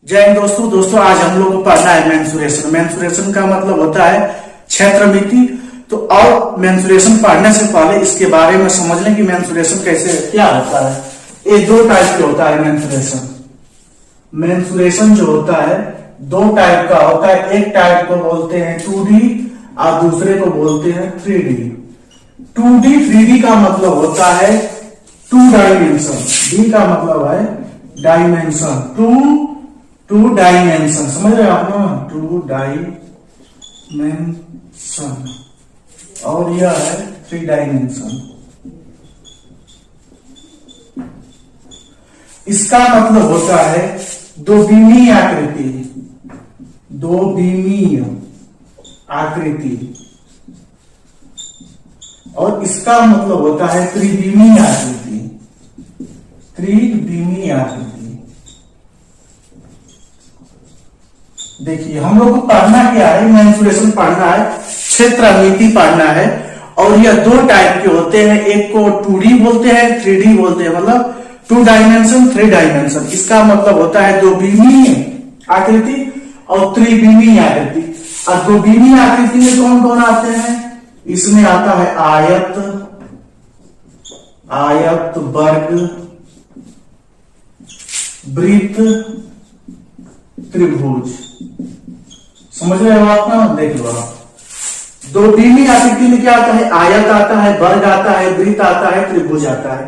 जय हिंद दोस्तों आज हम लोग को पढ़ना है मेंसुरेशन। मेंसुरेशन का मतलब होता है क्षेत्रमिति। तो और मेंसुरेशन पढ़ने से पहले इसके बारे में समझ लें कि मेंसुरेशन कैसे क्या होता है। ये दो टाइप के होता है मेंसुरेशन। मेंसुरेशन जो होता है दो टाइप का होता है। एक टाइप को बोलते हैं 2D और दूसरे को बोलते हैं 3D। 2D 3D का मतलब होता है टू डायमेंशन। D का मतलब है डायमेंशन। टू डायमेंशन समझ रहे हो आप ना, टू डायमेंशन। और यह है 3 डायमेंशन। इसका मतलब होता है दो बीमीय आकृति। दो बीमीय आकृति। और इसका मतलब होता है त्रिविमीय आकृति। त्रिविमीय आकृति। देखिए हम लोग को पढ़ना क्या है, मेंसुरेशन पढ़ना है, क्षेत्रमिति पढ़ना है। और यह दो टाइप के होते हैं। एक को 2D बोलते हैं, 3D बोलते हैं। मतलब 2 डायमेंशन 3 डायमेंशन। इसका मतलब होता है दो बीमीय आकृति और त्रिविमीय आकृति। और दो बीमीय आकृति में कौन कौन आते हैं? इसमें आता है आयत, आयत, वर्ग, वृत्त, त्रिभुज। समझ रहे हो आप ना? देख लो आप, दो बीमीय आकृति में क्या आता है? आयत आता है, वर्ग आता है, वृत्त आता है, त्रिभुज आता है।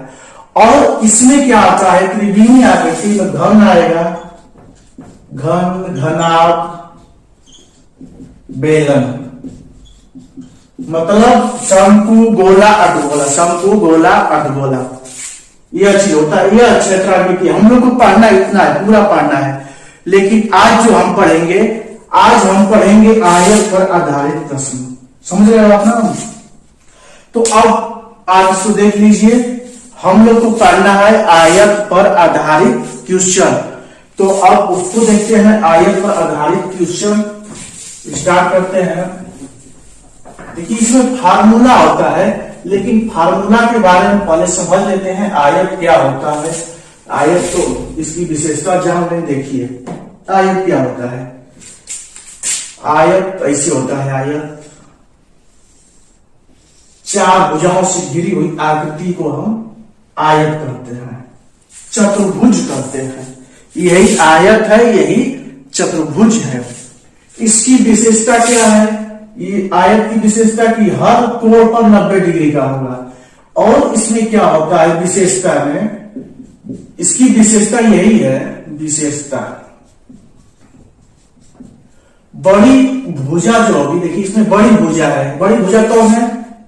और इसमें क्या आता है? त्रिविमीय आकृति में घन आएगा, घन, घनाभ, बेलन। मतलब शंकु, गोला, अर्धगोला। शंकु, गोला, अर्धगोला, यह चीज होता है। यह क्षेत्रमिति हम लोग को पढ़ना इतना है, पूरा पढ़ना है। लेकिन आज जो हम पढ़ेंगे, आज हम पढ़ेंगे आयत पर आधारित प्रश्न। समझ रहे हो आप ना? तो अब आज इसको देख लीजिए। हम लोग को पढ़ना है आयत पर आधारित क्वेश्चन। तो अब उसको देखते हैं, आयत पर आधारित क्वेश्चन स्टार्ट करते हैं। देखिए इसमें फार्मूला होता है, लेकिन फार्मूला के बारे में पहले समझ लेते हैं आयत क्या होता है। आयत तो इसकी विशेषता जान लें। देखिए आयत क्या होता है। आयत ऐसे होता है। आयत चार भुजाओं से घिरी हुई आकृति को हम आयत कहते हैं, चतुर्भुज कहते हैं। यही आयत है, यही चतुर्भुज है। इसकी विशेषता क्या है? ये आयत की विशेषता की हर कोण पर 90 डिग्री का होगा। और इसमें क्या होता है विशेषता में? इसकी विशेषता यही है, विशेषता बड़ी भुजा जो होगी। देखिए इसमें बड़ी भुजा है। बड़ी भुजा कौन है?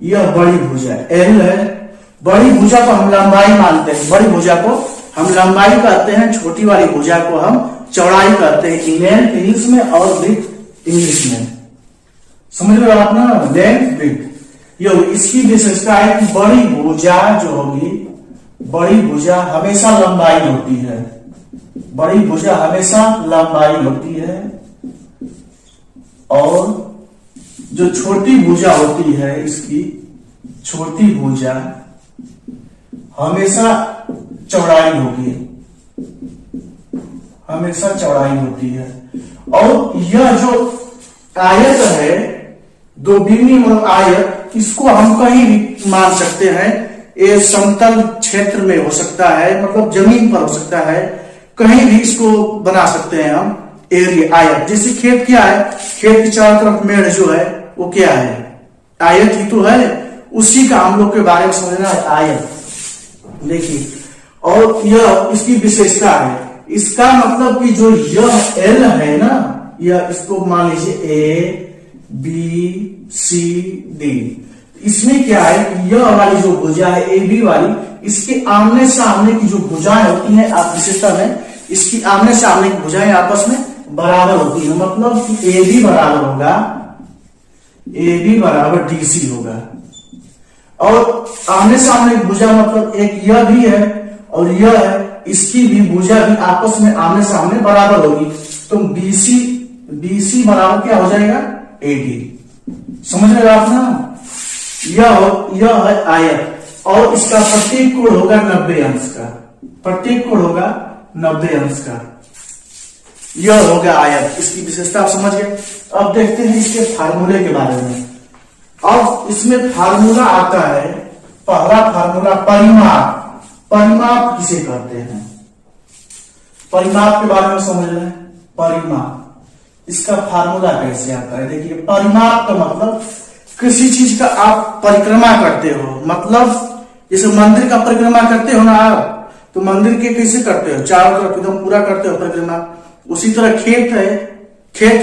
यह बड़ी भुजा एल है। बड़ी भुजा को हम लंबाई मानते हैं। बड़ी भुजा को हम लंबाई कहते हैं, छोटी वाली भुजा को हम चौड़ाई कहते हैं। इंग्लिश में और वृत्त इंग्लिश में। समझ रहे हो आप ना? लेंथ, वृत्त। ये इसकी विशेषता है कि बड़ी भुजा जो होगी, बड़ी भुजा हमेशा लंबाई होती है। बड़ी भुजा हमेशा लंबाई होती है। और जो छोटी भुजा होती है, इसकी छोटी भुजा हमेशा चौड़ाई होगी, हमेशा चौड़ाई होती है। और यह जो आयत है, दो बीमीय आयत, इसको हम कहीं भी मान सकते हैं। ये समतल क्षेत्र में हो सकता है, मतलब जमीन पर हो सकता है, कहीं भी इसको बना सकते हैं हम। एरिया आयत, जैसे खेत क्या है? खेत के चारों तरफ मेड़ जो है वो क्या है? आयत ही तो है। उसी का हम लोग के बारे में समझना है, आयत। देखिए और यह इसकी विशेषता है। इसका मतलब कि जो यह एल है ना, यह इसको मान लीजिए A B C D। इसमें क्या है कि यह वाली जो भुजा है AB वाली, इसके आमने सामने की जो भुजाएं होती हैं, आप विशेषता में इसकी आमने सामने की भुजाएं आपस में बराबर होती है। मतलब कि AB बराबर होगा, AB बराबर DC होगा। और आमने सामने की भुजा मतलब एक यह भी है और यह है, इसकी भी भुजा भी आपस में आमने सामने बराबर होगी। तो BC बराबर क्या हो जाएगा? AD। समझ रहे हो आप ना? यह है आयत। और इसका प्रत्येक कोण होगा 90 अंश का। प्रत्येक कोण होगा 90 अंश का। यह हो गया आयत, इसकी विशेषता आप समझ गए। अब देखते हैं इसके फार्मूले के बारे में। अब इसमें फार्मूला आता है, पहला फार्मूला परिमाप। परिमाप किसे कहते हैं, परिमाप के बारे में समझ रहे हैं। परिमाप, इसका फार्मूला कैसे आता है, देखिए परिमाप का मतलब किसी चीज का आप परिक्रमा करते हो, मतलब जैसे मंदिर का परिक्रमा करते हो ना आप, तो मंदिर के कैसे करते हो, चारों तरफ एकदम पूरा करते हो परिक्रमा। उसी तरह खेत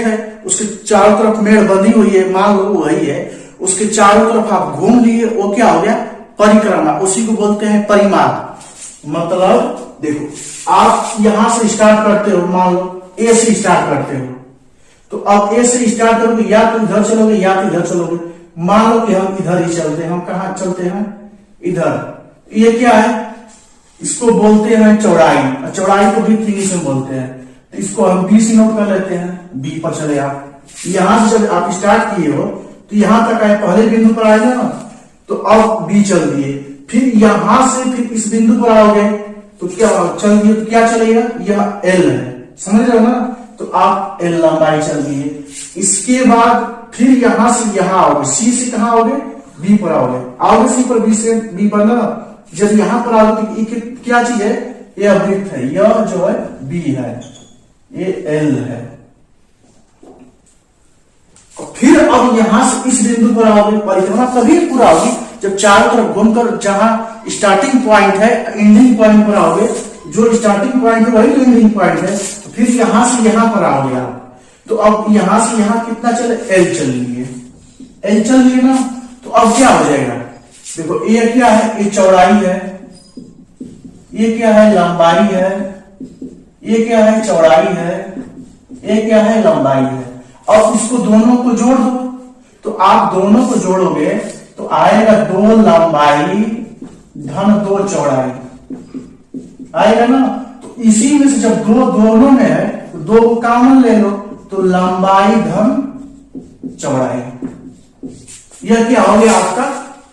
है, उसके चारों तरफ मेड़ बंधी हुई है, मान लो वही है, उसके चारों तरफ आप घूम लिए, वो क्या हो गया, परिक्रमा। उसी को बोलते हैं परिमाप। मतलब देखो आप यहां से स्टार्ट करते हो, मान लो ए से स्टार्ट करते हो, तो अब ए से स्टार्ट करोगे, या तो इधर चलोगे या तो इधर चलोगे। मान लो कि हम इधर ही चलते हैं, हम कहा चलते हैं, इधर। ये क्या है, इसको बोलते हैं चौड़ाई। चौड़ाई को भी इंग्लिश में बोलते हैं, तो इसको हम बी से नोट कर लेते हैं। बी पर चले आप, यहां से जब आप स्टार्ट किए हो तो यहां तक आए, पहले बिंदु पर आएगा ना, तो अब बी चल दिए, फिर यहां से फिर इस बिंदु पर आओगे तो क्या चल दिए, तो क्या चलेगा, यह एल है, समझ रहे हो ना, तो आप एल लंबाई चल दिए। इसके बाद फिर यहां से यहां आओगे, सी से कहां आओगे, बी पर आओगे सी पर, बी से बी पर ना। जब यहां पर आओगे तो क्या चीज है, यह वृत्त है, यह जो है बी है, ये एल है। और फिर अब यहां से इस बिंदु पर आओगे, परिक्रमा तभी पूरा होगी जब चारों तरफ घूमकर जहां स्टार्टिंग पॉइंट है एंडिंग पॉइंट पर आओगे। जो स्टार्टिंग पॉइंट है वही एंडिंग पॉइंट है, तो फिर यहां से यहां पर आओगे आप, तो अब यहां से यहां कितना चले, एल चल लिए, एल चल लिए ना, तो अब क्या हो जाएगा, देखो ये क्या है, ये चौड़ाई है, ये क्या है, लंबाई है, ये क्या है, चौड़ाई है, ये क्या है, लंबाई है। अब इसको दोनों को जोड़ दो, तो आप दोनों को जोड़ोगे तो आएगा 2 लंबाई धन 2 चौड़ाई आएगा ना। तो इसी में से जब दोनों में है तो 2 को कॉमन ले लो, तो लंबाई धन चौड़ाई, यह क्या हो गया, आपका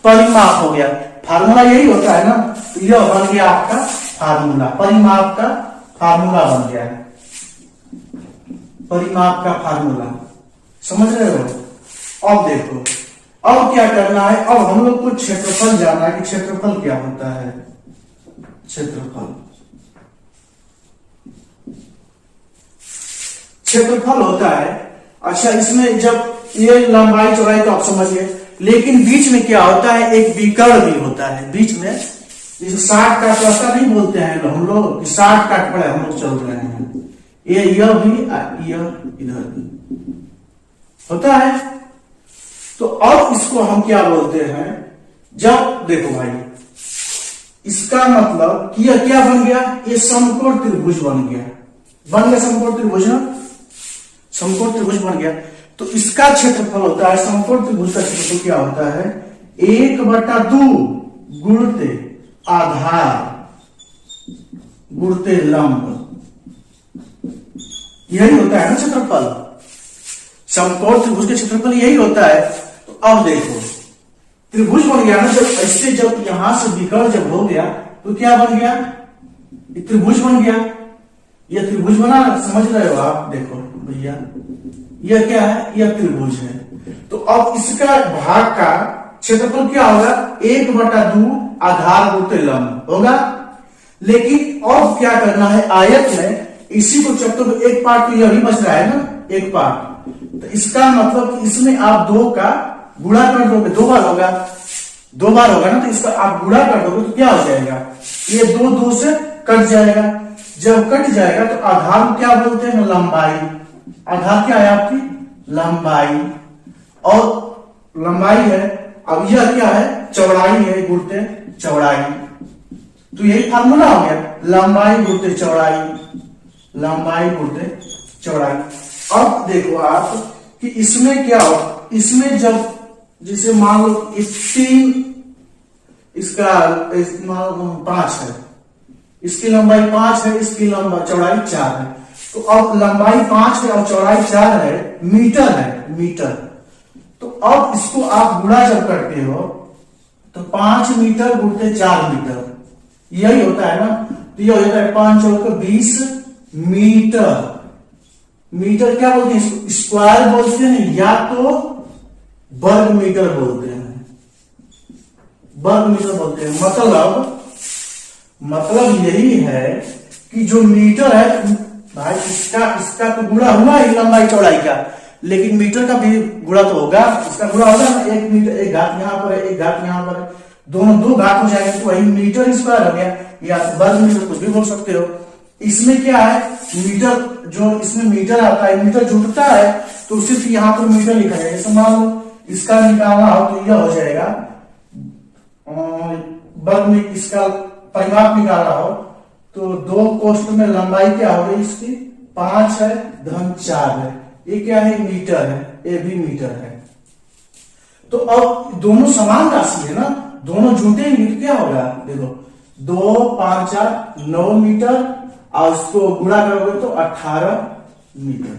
परिमाप हो गया। फार्मूला यही होता है ना, तो यह बन गया आपका फार्मूला, परिमाप का फार्मूला बन गया है, परिमाप का फार्मूला, समझ रहे हो। अब देखो, अब क्या करना है, अब हम लोग को क्षेत्रफल जानना है कि क्षेत्रफल क्या होता है। क्षेत्रफल होता है, अच्छा इसमें जब ये लंबाई चौड़ाई तो आप समझिए, लेकिन बीच में क्या होता है, एक विकर्ण भी होता है बीच में, जैसे 60 का रास्ता नहीं बोलते हैं हम लोग, 60 काट पड़े हम लोग चल रहे हैं, यह भी यह इधर भी होता है। तो अब इसको हम क्या बोलते हैं, जब देखो भाई, इसका मतलब कि यह क्या बन गया, ये समकोण त्रिभुज बन गया समकोण त्रिभुज ना, समकोण त्रिभुज बन गया। तो इसका क्षेत्रफल होता है, समकोण त्रिभुज का क्षेत्रफल क्या होता है, 1/2 गुणते आधार गुणते लंब, यही होता है ना क्षेत्रफल, समकोण त्रिभुज का क्षेत्रफल यही होता है। तो अब देखो त्रिभुज बन गया ना, जब ऐसे जब यहां से विकर्ण जब हो गया तो क्या बन गया, त्रिभुज बन गया, यह त्रिभुज बना, समझ रहे हो आप, देखो भैया यह क्या है, यह त्रिभुज है। तो अब इसका भाग का क्षेत्रफल क्या होगा, 1/2 आधार गुणते लंब होगा। लेकिन अब क्या करना है, आयत में इसी को चक्कर तो एक पार्ट तो यह भी बच रहा है ना, एक पार्ट, तो इसका मतलब कि इसमें आप 2 का गुणा कर दोगे, 2 बार होगा, 2 बार होगा ना, तो इसका आप गुणा कर दोगे तो क्या हो जाएगा, ये 2 से कट जाएगा। जब कट जाएगा तो आधार को क्या बोलते हैं, लंबाई। आधार क्या है आपकी, लंबाई, और लंबाई है। अब यह क्या है, चौड़ाई है, गुणते चौड़ाई। तो यही फार्मूला हो गया, लंबाई गुणते चौड़ाई, लंबाई गुणते चौड़ाई। अब देखो आप कि इसमें क्या हो, इसमें जब जैसे मान लो 3 इसका 5 है, इसकी लंबाई 5 है, इसकी लंबाई चौड़ाई 4 है। तो अब लंबाई 5 है और चौड़ाई 4 है, मीटर। तो अब इसको आप गुणा जब करते हो तो 5 मीटर गुणते 4 मीटर, यही होता है ना। तो यह होता है 5 चौके 20 मीटर, मीटर क्या बोलते हैं इसको? स्क्वायर बोलते हैं या तो वर्ग मीटर बोलते हैं, वर्ग मीटर बोलते हैं। मतलब यही है कि जो मीटर है भाई, इसका तो गुणा हुआ है लंबाई चौड़ाई का, लेकिन मीटर का भी गुणा तो होगा, इसका गुणा होगा ना। एक मीटर, एक घात यहाँ पर है, एक घात यहाँ पर है, दोनों दो घात हो जाएंगे तो वही मीटर स्क्वायर हो गया, या वर्ग मीटर कुछ भी बोल सकते हो। इसमें क्या है, मीटर जो इसमें मीटर आता है, मीटर जुटता है तो सिर्फ यहाँ पर मीटर लिखा जाएगा। जैसे मान लो इसका निकालना हो तो यह हो जाएगा वर्ग में, इसका परिमाप निकालना हो तो 2 कोष्ठ में लंबाई क्या हो गई इसकी 5 है धन 4 है, ये क्या है मीटर है, ये भी मीटर है। तो अब दोनों समान राशि है ना, दोनों जुटेंगे तो क्या होगा, देखो 2 5 4 9 मीटर और उसको गुणा करोगे तो 18 मीटर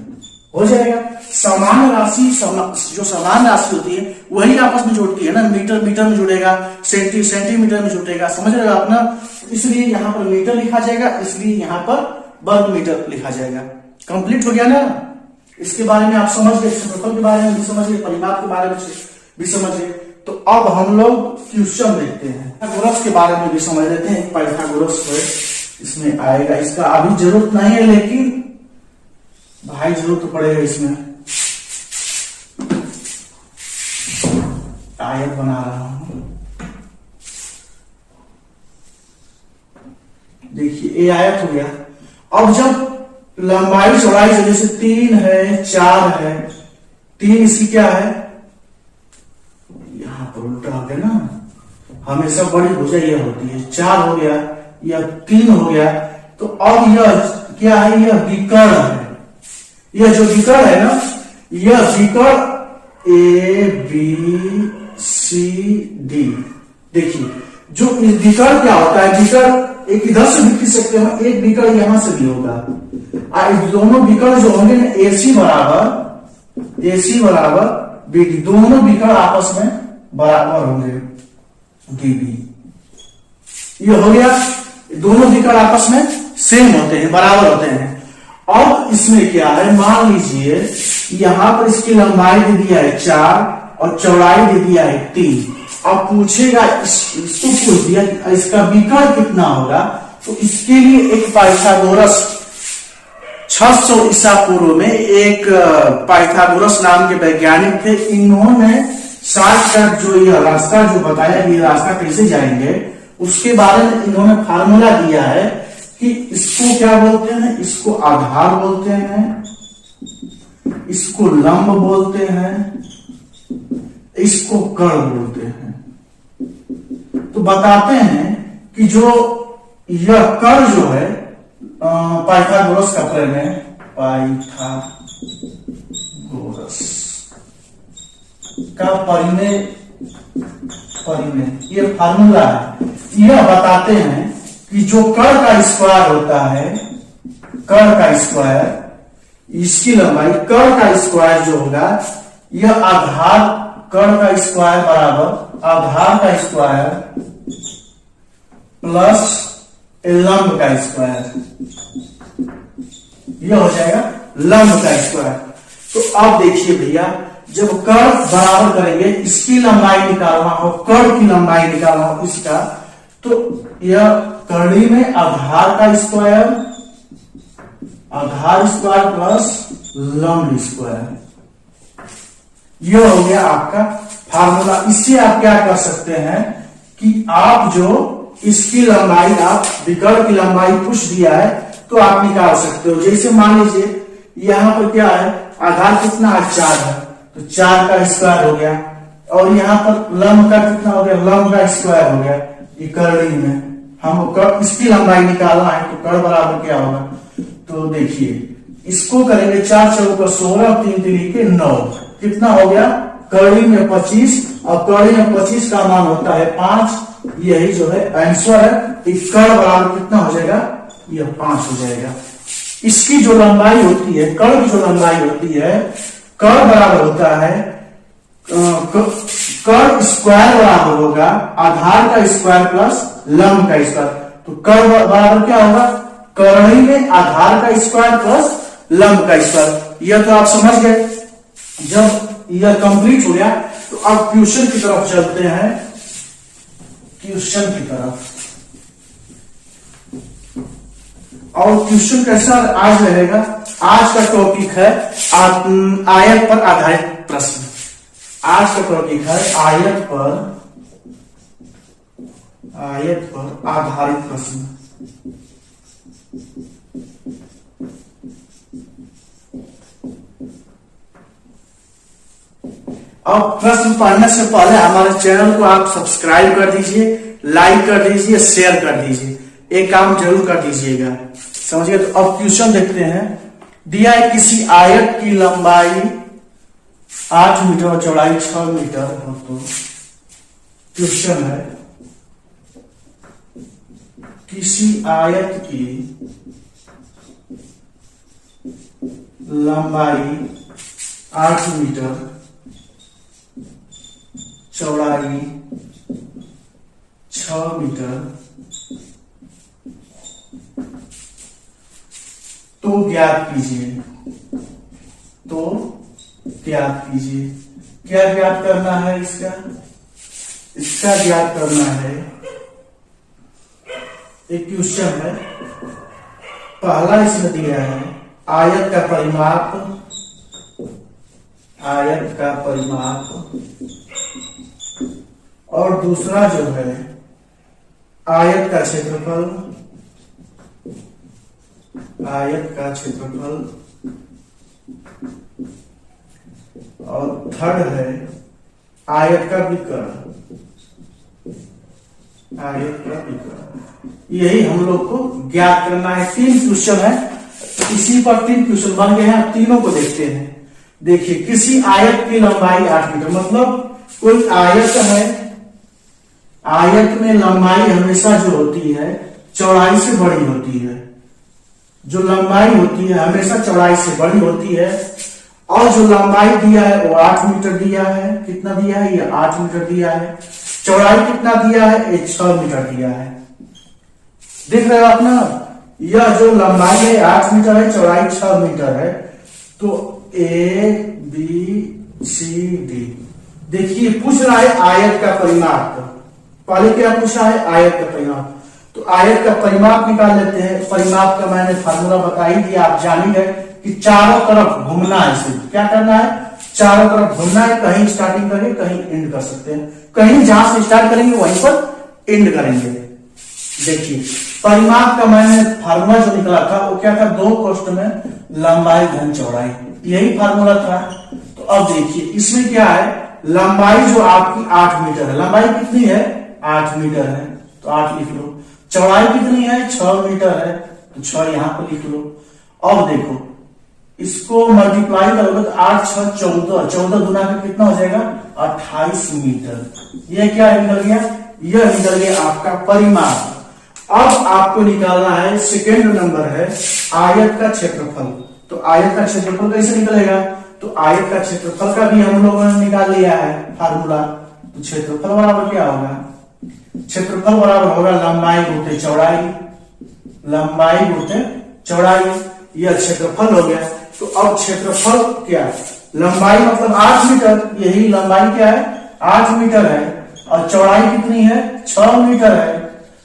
हो जाएगा। समान राशि, जो समान राशि होती है वही आपस में जुड़ती है ना, मीटर मीटर में जुड़ेगा, सेंटीमीटर में जुड़ेगा, समझ रहे हो आप ना। इसलिए यहाँ पर मीटर लिखा जाएगा, इसलिए यहाँ पर वर्ग मीटर लिखा जाएगा। कंप्लीट हो गया ना। इसके बारे में आप समझ गए, क्षेत्रफल के बारे में भी समझ गए, परिमाप के बारे में भी समझ गए। तो अब हम लोग क्वेश्चन देखते हैं, पाइथागोरस के बारे में भी समझ लेते हैं। पाइथागोरस इसमें आएगा, इसका अभी जरूरत नहीं है लेकिन भाई जरूरत तो पड़ेगा। इसमें आयत बना रहा हूं, देखिए ये आयत हो गया। अब जब लंबाई चौड़ाई जैसे 3 है 4 है, 3 इसकी क्या है, यहां पर उल्टा हो गया ना, हमेशा बड़ी भुजा यह होती है, 4 हो गया, यह 3 हो गया। तो अब यह क्या है, यह विकर्ण है। यह जो विकर्ण है ना, यह विकर्ण ABCD। देखिए जो विकर्ण क्या होता है, विकर्ण एक इधर से भी खींच सकते हैं, एक विकर्ण यहां से भी होगा। दोनों विकर्ण जो होंगे ना AC बराबर BD, दोनों विकर्ण आपस में बराबर होंगे DB। ये हो गया, दोनों विकर्ण आपस में सेम होते हैं, बराबर होते हैं। अब इसमें क्या है, मान लीजिए यहां पर इसकी लंबाई दे दिया है 4 और चौड़ाई दे दिया है 3। अब पूछेगा, इसको पूछ दिया कि इसका विकर्ण कितना होगा, तो इसके लिए एक पाइथागोरस 600 ईसा पूर्व में एक पाइथागोरस नाम के वैज्ञानिक थे। इन्होंने शॉर्टकट जो यह रास्ता जो बताया, ये रास्ता कैसे जाएंगे उसके बारे में इन्होंने फार्मूला दिया है कि इसको क्या बोलते हैं, इसको आधार बोलते हैं, इसको लंब बोलते हैं, इसको कर्ण बोलते हैं। तो बताते हैं कि जो यह कर्ण जो है पाइथागोरस का प्रमेय है, पाइथागोरस का परिमेय ये फार्मूला है। यह बताते हैं कि जो कर्ण का स्क्वायर होता है, कर्ण का स्क्वायर, इसकी लंबाई कर्ण का स्क्वायर जो होगा, यह आधार कर्ण का स्क्वायर बराबर आधार का स्क्वायर प्लस लंब का स्क्वायर, यह हो जाएगा लंब का स्क्वायर। तो अब देखिए भैया, जब कर्ण बराबर करेंगे, इसकी लंबाई निकालना हो, कर्ण की लंबाई निकालना हो इसका, तो यह कर्णी में आधार का स्क्वायर, आधार स्क्वायर प्लस लंब स्क्वायर, यह हो गया आपका फार्मूला। इससे आप क्या कर सकते हैं कि आप जो इसकी लंबाई, आप विकर्ण की लंबाई पूछ दिया है तो आप निकाल सकते हो। जैसे मान लीजिए यहां पर क्या है, आधार कितना है 4 है, तो 4 का स्क्वायर हो गया, और यहां पर लंब का कितना हो गया, लंब का स्क्वायर हो गया। ये कर्णी में हम इसकी लंबाई निकालना है तो कर्ण बराबर क्या होगा, तो देखिए इसको करेंगे 4 चौका 16, 3 3 9, कितना हो गया, कर्णी में 25 और कर्णी में 25 का मान होता है 5। यही जो है आंसर है। कर्ण बराबर कितना हो जाएगा, यह 5 हो जाएगा। इसकी जो लंबाई होती है, कर्ण की जो लंबाई होती है, कर्ण बराबर होता है कर्ण स्क्वायर बराबर होगा आधार का स्क्वायर प्लस लंब का स्क्वायर। तो कर्ण बराबर क्या होगा, कर्णी में आधार का स्क्वायर प्लस लंब का स्क्वायर। यह तो आप समझ गए। जब यह कंप्लीट हो गया तो अब क्वेश्चन की तरफ चलते हैं। क्वेश्चन की तरफ, और क्वेश्चन कैसा आज रहेगा? आज का टॉपिक है आयत पर आधारित प्रश्न। आज का टॉपिक है आयत पर आधारित प्रश्न। अब प्रश्न पढ़ने से पहले हमारे चैनल को आप सब्सक्राइब कर दीजिए, लाइक कर दीजिए, शेयर कर दीजिए। एक काम जरूर कर दीजिएगा, समझिए। तो अब क्वेश्चन देखते हैं। दिया है किसी आयत की लंबाई 8 मीटर और चौड़ाई 6 मीटर हो तो क्वेश्चन है किसी आयत की लंबाई 8 मीटर, चौड़ाई 6 मीटर तो ज्ञात कीजिए। तो ज्ञात कीजिए। क्या ज्ञात करना है? इसका ज्ञात करना है। एक क्वेश्चन है, पहला इसमें दिया है आयत का परिमाप, आयत का परिमाप, और दूसरा जो है आयत का क्षेत्रफल, आयत का क्षेत्रफल, और थर्ड है आयत का विकर्ण, आयत का विकर्ण। यही हम लोग को ज्ञात करना है। 3 क्वेश्चन है, इसी पर 3 क्वेश्चन बन गए हैं। तीनों को देखते हैं। देखिए, किसी आयत की लंबाई 8 मीटर, मतलब कोई आयत है, आयत में लंबाई हमेशा जो होती है चौड़ाई से बड़ी होती है। जो लंबाई होती है हमेशा चौड़ाई से बड़ी होती है, और जो लंबाई दिया है वो 8 मीटर दिया है। कितना दिया है? ये 8 मीटर दिया है। चौड़ाई कितना दिया है? ये 6 मीटर दिया है। देख रहे हो आप ना, यह जो लंबाई है 8 मीटर है, चौड़ाई 6 मीटर है। तो ए बी सी डी। देखिए, पूछ रहा है आयत का परिमाप। पहले क्या पूछा है? आयत का परिमाप। तो आयत का परिमाप निकाल लेते हैं। परिमाप का मैंने फार्मूला बता ही दिया, आप जान ही गए कि चारों तरफ घूमना है। इसे क्या करना है? चारों तरफ घूमना है। कहीं स्टार्टिंग करेंगे, कहीं एंड कर सकते हैं। कहीं जहां से स्टार्ट करेंगे वहीं पर एंड करेंगे। देखिए, परिमाप का मैंने फार्मूला जो निकला था वो क्या था? 2 कोष्ठ में लंबाई घन चौड़ाई, यही फार्मूला था। तो अब देखिए, इसमें क्या है? लंबाई जो आपकी 8 मीटर है। लंबाई कितनी है? 8 मीटर है, तो 8 लिख लो। चौड़ाई कितनी है? 6 मीटर है, तो 6 यहां पर लिख लो। अब देखो, इसको मल्टीप्लाई करोगे तो 8 6 14, 14 गुना में कितना हो जाएगा? 28 मीटर। यह क्या निकल गया? यह निकल गया आपका परिमाप। अब आपको निकालना है, सेकेंड नंबर है आयत का क्षेत्रफल। तो आयत का क्षेत्रफल कैसे निकलेगा? तो आयत का क्षेत्रफल का भी हम लोगों ने निकाल लिया है फार्मूला। तो क्षेत्रफल बराबर क्या होगा? क्षेत्रफल बराबर होगा लंबाई गुते चौड़ाई, लंबाई गुते चौड़ाई। यह क्षेत्रफल हो गया। तो अब क्षेत्रफल क्या? लंबाई मतलब 8 मीटर, यही लंबाई क्या है? 8 मीटर है, और चौड़ाई कितनी है? 6 मीटर है।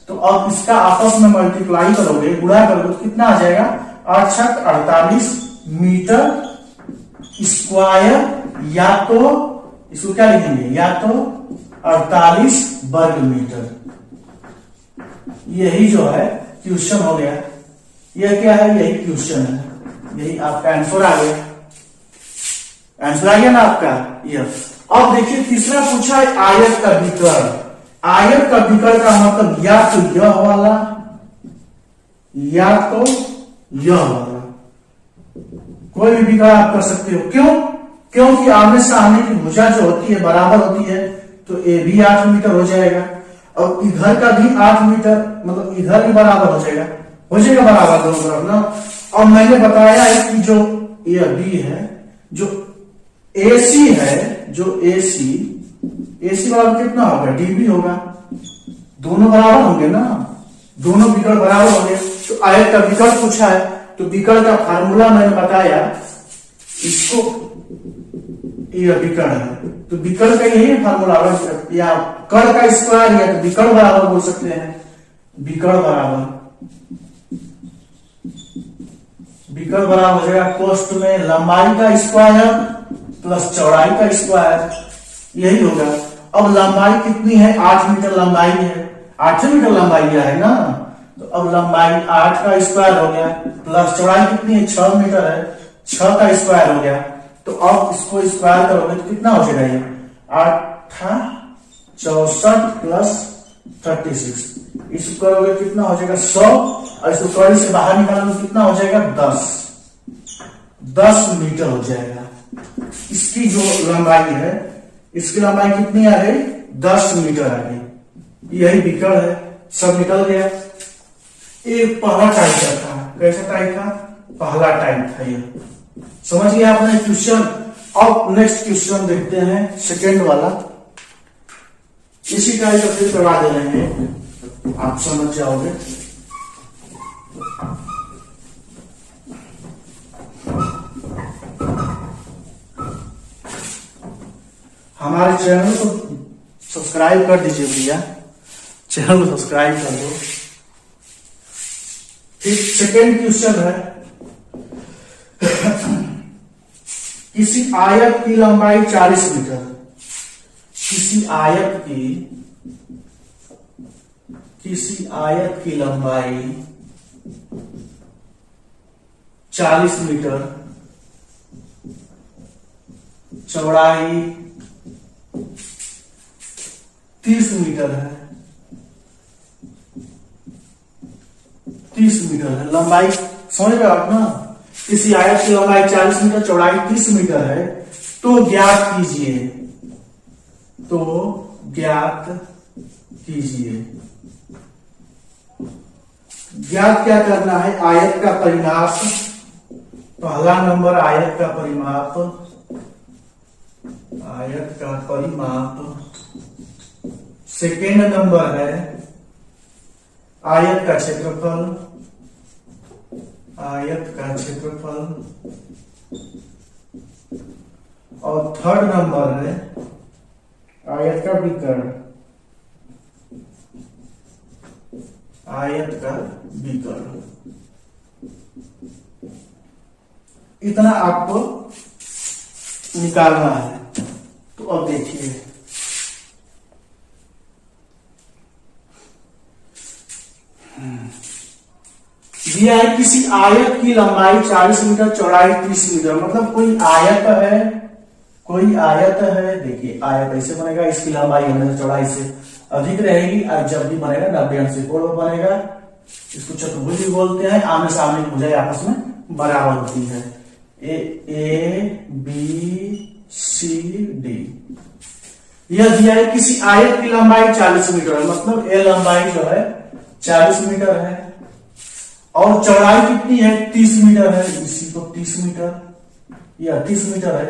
तो अब इसका आपस में मल्टीप्लाई करोगे, गुणा करोगे तो कितना आ जाएगा? 8 छक 48 मीटर स्क्वायर, या तो इसको क्या लिखेंगे? या तो 48 वर्ग मीटर। यही जो है क्वेश्चन हो गया। यह क्या है? यही क्वेश्चन है, यही आपका आंसर आ गया। आंसर आ गया ना आपका? यस। अब देखिए, तीसरा पूछा है आयत का विकर्ण। आयत का विकर्ण का मतलब या तो यह वाला या तो यह वाला, कोई भी विकर्ण आप कर सकते हो। क्यों? क्योंकि आमने सामने की भुजा जो होती है बराबर होती है, तो ए भी 8 मीटर हो जाएगा, और इधर का भी 8 मीटर, मतलब इधर भी बराबर हो जाएगा बराबर दोनों तरफ ना। और मैंने बताया है कि जो यह बी है, जो एसी है, जो एसी बराबर कितना होगा? डीबी होगा। दोनों बराबर होंगे ना, दोनों विकर्ण बराबर होंगे। तो आयत का विकर्ण पूछा है। तो विकर्ण का फार्मूला मैंने बताया, इसको ये विकर्ण है तो विकर्ण का यही फार्मूला, या कर्ण का स्क्वायर या तो विकर्ण बराबर बोल सकते हैं, विकर्ण बराबर हो जाएगा कोष्ठ में लंबाई का स्क्वायर प्लस चौड़ाई का स्क्वायर, यही होगा। अब लंबाई कितनी है, 8 मीटर लंबाई है, 8 मीटर लंबाई है ना, तो अब लंबाई 8 का स्क्वायर हो गया प्लस चौड़ाई कितनी है, 6 मीटर है, 6 का स्क्वायर हो गया। तो अब इसको स्क्वायर करोगे तो कितना हो जाएगा, ये 8 64 प्लस 36, इसको करोगे कितना हो जाएगा 100, और इसको कड़ी से बाहर निकालोगे कितना हो जाएगा 10 मीटर हो जाएगा। इसकी जो लंबाई है, इसकी लंबाई कितनी आ गई, 10 मीटर आ गई। यही विकर्ण है, सब निकल गया। एक पहला टाइप का था, कैसा टाइप था, पहला टाइप था ये, समझ गया आपने क्वेश्चन। अब नेक्स्ट क्वेश्चन देखते हैं, सेकेंड वाला, इसी टाइप का फिर करवा दे रहे हैं, आप समझ जाओगे। हमारे चैनल को सब्सक्राइब कर दीजिए भैया, चैनल को सब्सक्राइब कर दो। फिर सेकेंड क्वेश्चन है, किसी आयत की लंबाई 40 मीटर, किसी आयत की लंबाई 40 मीटर, चौड़ाई 30 मीटर है, 30 मीटर है लंबाई, समझ रहे आप ना। किसी आयत की लंबाई 40 मीटर, चौड़ाई 30 मीटर है, तो ज्ञात कीजिए, ज्ञात क्या करना है, आयत का परिमाप, पहला नंबर आयत का परिमाप, सेकेंड नंबर है आयत का क्षेत्रफल, और थर्ड नंबर है आयत का विकर्ण, इतना आपको निकालना है। तो अब देखिए, दिया है किसी आयत की लंबाई 40 मीटर, चौड़ाई 30 मीटर, मतलब कोई आयत है, देखिए आयत ऐसे बनेगा, इसकी लंबाई हमेशा चौड़ाई से अधिक रहेगी, और जब भी बनेगा 90 अंश से कोण बनेगा, इसको चतुर्भुज भी बोलते हैं। आमने सामने की भुजाएं आपस में बराबर होती है, ए बी सी डी। यह दिया है किसी आयत की लंबाई 40 मीटर है, मतलब ए लंबाई जो है 40 मीटर है, और चौड़ाई कितनी है 30 मीटर है, इसी को 30 मीटर या 30 मीटर है।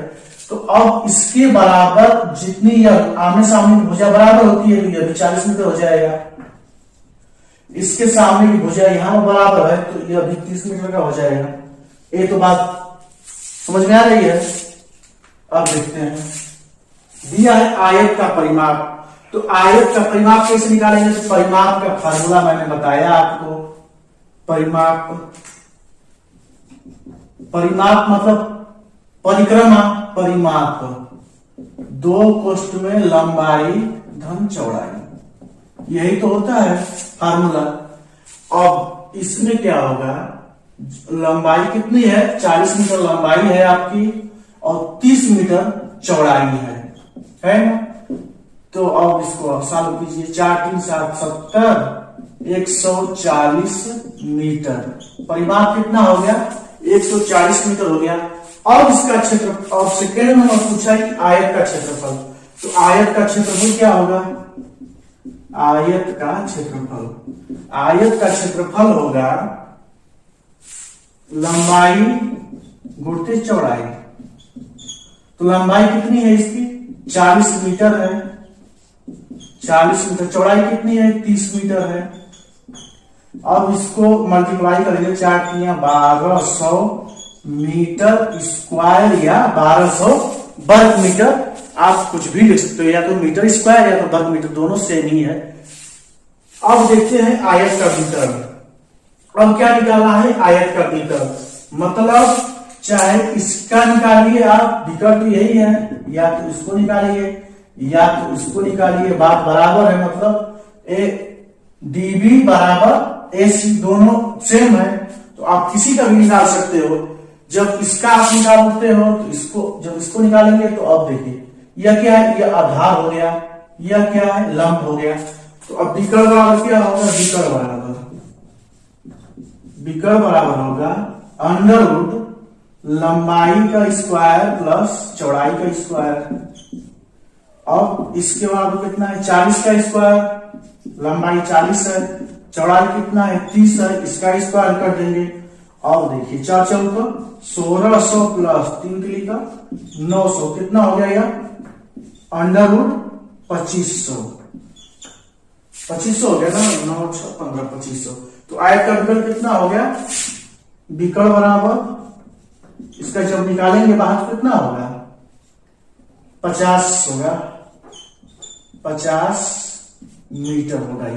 तो अब इसके बराबर जितनी यह आमने सामने की भुजा बराबर होती है, यह भी 40 मीटर हो जाएगा। इसके सामने की भुजा यहां बराबर है, तो यह भी 30 मीटर का हो जाएगा। ये तो बात समझ में आ रही है। अब देखते हैं, दिया है आयत का परिमाप, तो आयत का परिमाप कैसे निकालेंगे, तो परिमाप का फार्मूला मैंने बताया आपको। परिमाप मतलब परिक्रमा, परिमाप 2 कोष्ठ में लंबाई धन चौड़ाई, यही तो होता है फार्मूला। अब इसमें क्या होगा, लंबाई कितनी है 40 मीटर लंबाई है आपकी, और 30 मीटर चौड़ाई है ना। तो अब इसको आप सॉल्व कीजिए, 4 3 7 70, 140 मीटर, परिमाप कितना हो गया 140 मीटर हो गया। अब इसका क्षेत्र, और सेकेंड नंबर पूछा है कि आयत का क्षेत्रफल, तो आयत का क्षेत्रफल क्या होगा, आयत का क्षेत्रफल होगा लंबाई गुणित चौड़ाई। तो लंबाई कितनी है इसकी 40 मीटर है, 40 मीटर, चौड़ाई कितनी है 30 मीटर है। अब इसको मल्टीप्लाई करेंगे, 4 तिया 1200 मीटर स्क्वायर या 1200 वर्ग मीटर, आप कुछ भी लिख सकते हो, या तो मीटर स्क्वायर या तो वर्ग मीटर, दोनों सेम ही है। अब देखते हैं आयत का विकर्ण। अब क्या निकालना है, आयत का विकर्ण, मतलब चाहे इसका निकालिए आप, विकर्ण तो यही है, या तो इसको निकालिए या तो इसको निकालिए, बात बराबर है, मतलब ए डीबी बराबर एसी, दोनों सेम है, तो आप किसी का भी निकाल सकते हो। जब इसका आप निकालते हो तो इसको, जब इसको निकालेंगे तो अब देखिए यह क्या है, यह आधार हो गया, यह क्या है, लंब हो गया। तो अब विकर्ण बराबर क्या होगा, विकर्ण बराबर होगा अंडर रूट लंबाई का स्क्वायर प्लस चौड़ाई का स्क्वायर। अब इसके बाद कितना है, 40 का स्क्वायर, लंबाई 40 है, चौड़ाई कितना है 30 है, इसका स्क्वायर कर देंगे। और देखिए 4 चौका 1600 प्लस 3 तिली का 900, कितना हो गया यह, अंडर रूट 2500 हो गया ना, 9 6 15 2500। तो आयत का विकर्ण कितना हो गया, विकर्ण बराबर इसका जब निकालेंगे बाहर कितना होगा, 50 होगा, 50 मीटर होगा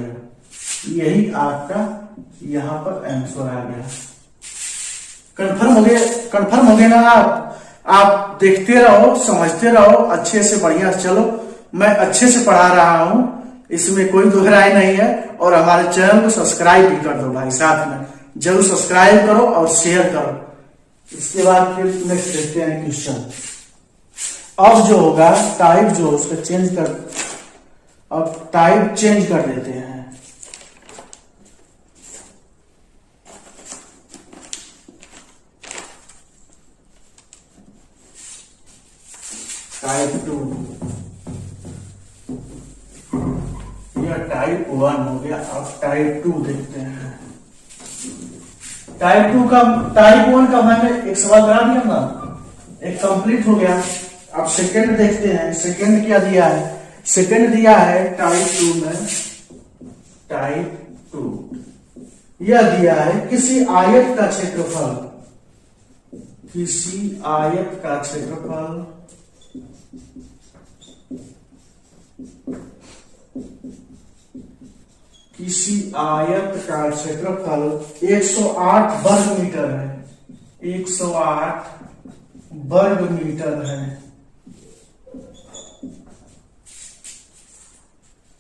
यही आपका यहां पर आंसर आ गया। कंफर्म हो गया ना आप देखते रहो, समझते रहो अच्छे से, बढ़िया। चलो मैं अच्छे से पढ़ा रहा हूं, इसमें कोई दोहराई नहीं है। और हमारे चैनल को सब्सक्राइब भी कर दो भाई, साथ में जरूर सब्सक्राइब करो और शेयर करो। इसके बाद फिर नेक्स्ट देखते हैं क्वेश्चन। अब जो होगा टाइप जो उसका चेंज कर, अब टाइप चेंज कर देते हैं। टाइप 2, यह टाइप 1 हो गया। अब टाइप 2 देखते हैं। टाइप 2 का, टाइप 1 का मैंने एक सवाल करा दिया ना, एक कंप्लीट हो गया। अब सेकंड देखते हैं, सेकंड क्या दिया है, सेकंड दिया है टाइप 2 में, टाइप 2 यह दिया है किसी आयत का क्षेत्रफल, किसी आयत का क्षेत्रफल किसी आयत का क्षेत्रफल 108 वर्ग मीटर है, 108 वर्ग मीटर है,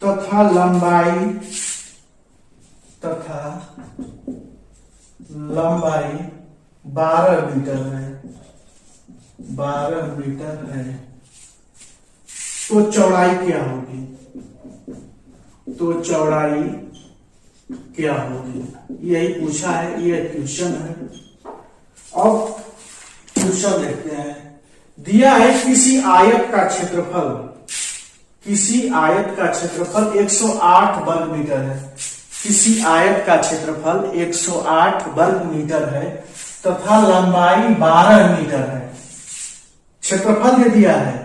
तथा लंबाई 12 मीटर है, 12 मीटर है। तो चौड़ाई क्या होगी, तो चौड़ाई क्या होगी, यही पूछा है, ये क्वेश्चन है। अब क्वेश्चन देखते हैं। दिया है किसी आयत का क्षेत्रफल, किसी आयत का क्षेत्रफल 108 वर्ग मीटर है, किसी आयत का क्षेत्रफल 108 वर्ग मीटर है तथा लंबाई 12 मीटर है। क्षेत्रफल ये दिया है,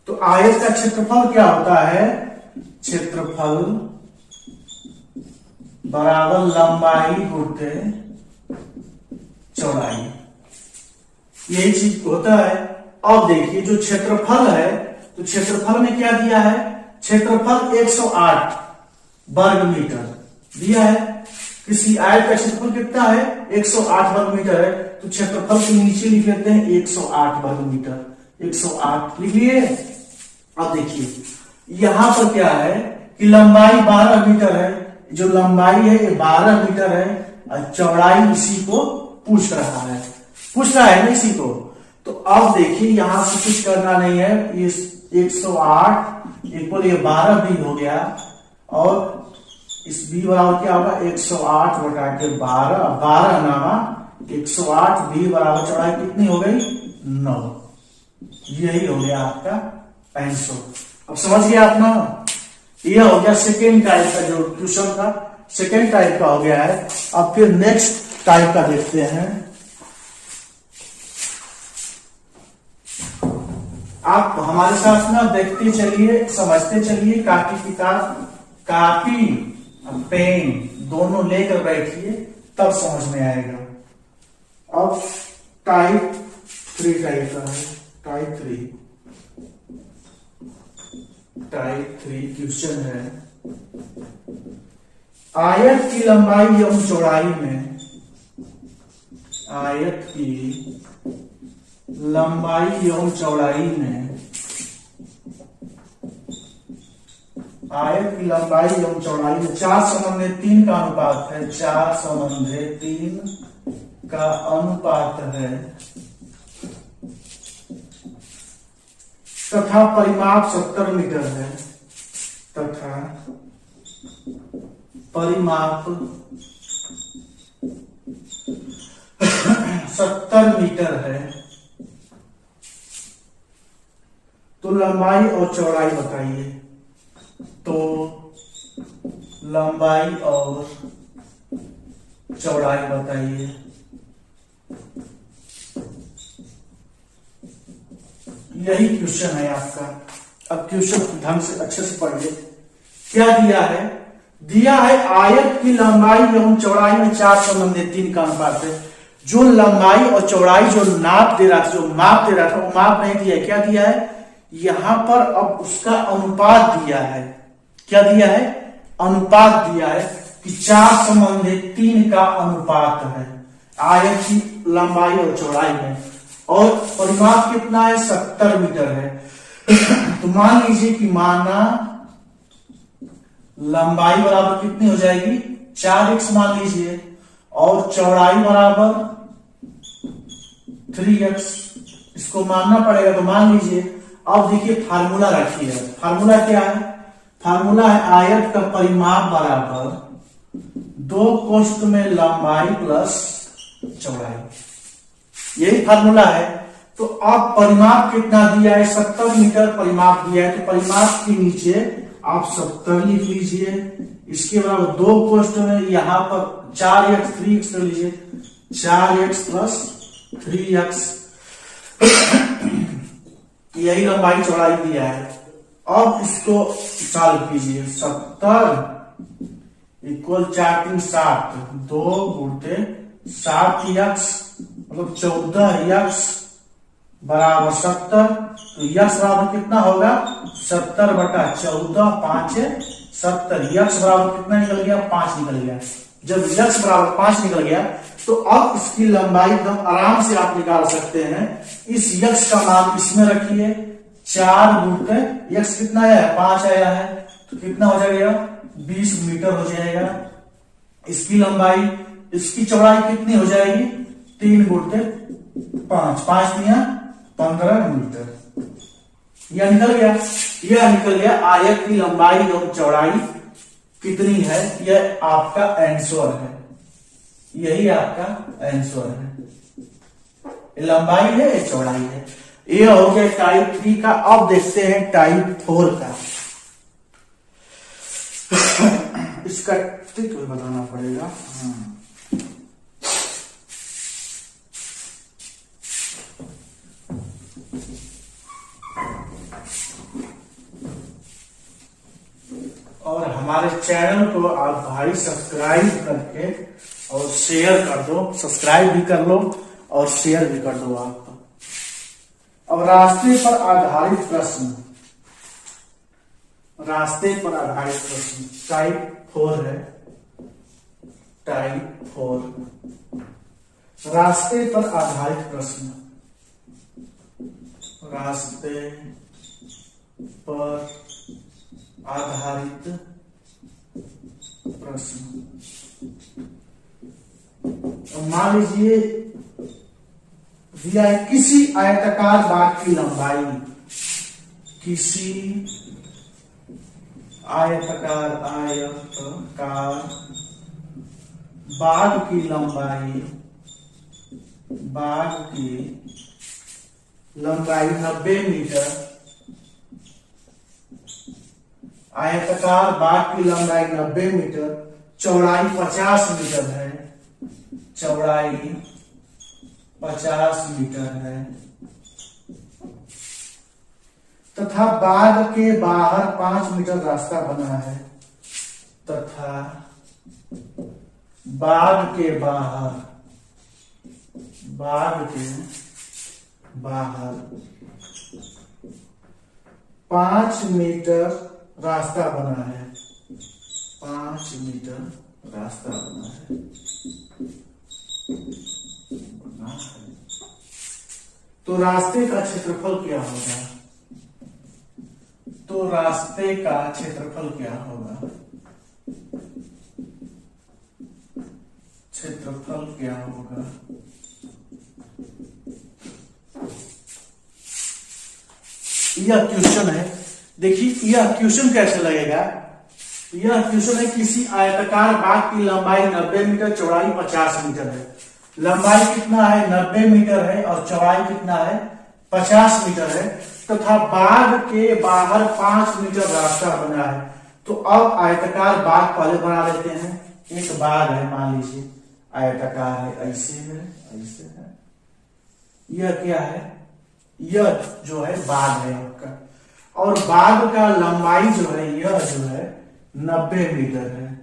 तो आयत का क्षेत्रफल क्या होता है, क्षेत्रफल बराबर लंबाई गुणित चौड़ाई, यही चीज होता है। अब देखिए जो क्षेत्रफल है, तो क्षेत्रफल में क्या दिया है, क्षेत्रफल 108 वर्ग मीटर दिया है। किसी आयत का क्षेत्रफल कितना है, 108 वर्ग मीटर है, तो क्षेत्रफल के नीचे लिख लेते हैं 108 वर्ग मीटर, 108 लिख लिए। अब देखिए यहां पर क्या है कि लंबाई 12 मीटर है, जो लंबाई है ये 12 मीटर है और चौड़ाई इसी को पूछ रहा है ना इसी को। तो अब देखिए यहां से कुछ करना नहीं है, ये 108 इक्वल ये 12 भी हो गया, और इस बी बराबर क्या होगा 108 बटा के 12, 12 नामा 108, बी बराबर चौड़ाई कितनी हो गई 9, यही हो गया आपका 500। अब समझ गया आप ना, यह हो गया सेकेंड टाइप का, जो क्वेश्चन था सेकेंड टाइप का हो गया है। अब फिर नेक्स्ट टाइप का देखते हैं। आप हमारे साथ ना देखते चलिए, समझते चलिए, कॉपी किताब, कॉपी पेन दोनों लेकर बैठिए तब समझ में आएगा। अब टाइप 3 टाइप का है। टाइप 3 क्वेश्चन है, आयत की लंबाई एवं चौड़ाई में, आयत की लंबाई एवं चौड़ाई में, आयत की लंबाई एवं चौड़ाई में 4:3 का अनुपात है, 4:3 का अनुपात है, तथा परिमाप 70 मीटर है, तथा परिमाप 70 मीटर है, तो लंबाई और चौड़ाई बताइए। तो लंबाई और चौड़ाई बताइए। यही क्वेश्चन है आपका। अब क्वेश्चन ढंग से अच्छे से पढ़िए। क्या दिया है? दिया है आयत की लंबाई एवं चौड़ाई में 4:3 का अनुपात है। जो लंबाई और चौड़ाई जो नाप दे रहा था, जो माप दे रहा था, वो माप नहीं दिया है। क्या दिया है? यहां पर अब उसका अनुपात दिया है। क्या दिया है? अनुपात दिया है कि 4:3 का अनुपात है आयत की लंबाई और चौड़ाई में, और परिमाप कितना है? 70 मीटर है। तो मान लीजिए कि माना लंबाई बराबर कितनी हो जाएगी? 4x मान लीजिए, और चौड़ाई बराबर 3x, इसको मानना पड़ेगा। तो मान लीजिए, अब देखिए फार्मूला रखिए। फार्मूला क्या है? फार्मूला है आयत का परिमाप बराबर 2 कोष्ठ में लंबाई प्लस चौड़ाई। यही फार्मूला है। तो अब परिमाप कितना दिया है? 70 मीटर परिमाप दिया है। तो परिमाप के नीचे आप 70 लिख लीजिए। इसके बराबर 2 कोष्ठ में यहां पर 4x 3x कर लीजिए, 4x प्लस 3x। यही लंबाई चौड़ाई दिया है। अब इसको सॉल्व कीजिए। 70 इक्वल 4 3 7, 2 गुणते 7x मतलब 14x बराबर 70। तो यक्स बराबर कितना होगा? 70/14, 5 70। यक्स बराबर कितना निकल गया? 5 निकल गया। जब यक्स बराबर 5 निकल गया तो अब इसकी लंबाई एकदम आराम से आप निकाल सकते हैं। इस यक्स का मान इसमें रखिए, 4 गुणते यक्स कितना है? 5 आया है। तो कितना हो जाएगा? 20 मीटर हो जाएगा इसकी लंबाई। इसकी चौड़ाई कितनी हो जाएगी? 3 गुणते 5, 5 दिया 15 मीटर। यह निकल गया। यह निकल गया आयत की लंबाई और चौड़ाई कितनी है। यह आपका आंसर है। यही आपका आंसर है। लंबाई है, चौड़ाई है। ये हो गया टाइप 3 का। अब देखते हैं टाइप 4 का। इसका ट्रिक बताना पड़ेगा। और हमारे चैनल को आप भाई सब्सक्राइब करके और शेयर कर दो। सब्सक्राइब भी कर लो और शेयर भी कर दो आप। अब रास्ते पर आधारित प्रश्न, रास्ते पर आधारित प्रश्न टाइप 4 है। टाइप 4 रास्ते पर आधारित प्रश्न। रास्ते पर आधारित प्रश्न। मान लीजिए दिया है किसी आयताकार बाग की लंबाई, किसी आयताकार बाग की लंबाई, बाग की लंबाई 90 मीटर। आयताकार बाग की लंबाई 90 मीटर, चौड़ाई 50 मीटर है। चौड़ाई 50 मीटर है, तथा बाग के बाहर 5 मीटर रास्ता बना है। तथा बाग के बाहर, बाग के बाहर 5 मीटर रास्ता बना है, 5 मीटर रास्ता बना है, तो रास्ते का क्षेत्रफल क्या होगा? तो रास्ते का क्षेत्रफल क्या होगा? क्षेत्रफल क्या होगा? यह क्वेश्चन है। देखिए यह क्वेश्चन कैसे लगेगा? यह क्वेश्चन है किसी आयताकार बाग की लंबाई 90 मीटर, चौड़ाई 50 मीटर है। लंबाई कितना है? 90 मीटर है और चौड़ाई कितना है? 50 मीटर है, तथा बाग के बाहर 5 मीटर रास्ता बना है। तो अब आयताकार बाग पहले बना लेते हैं। एक बाग है, मान लीजिए आयताकार है, ऐसे है, ऐसे है। यह क्या है? यह जो है बाग है आपका, और बाग का लंबाई जो है, यह जो है 90 मीटर है,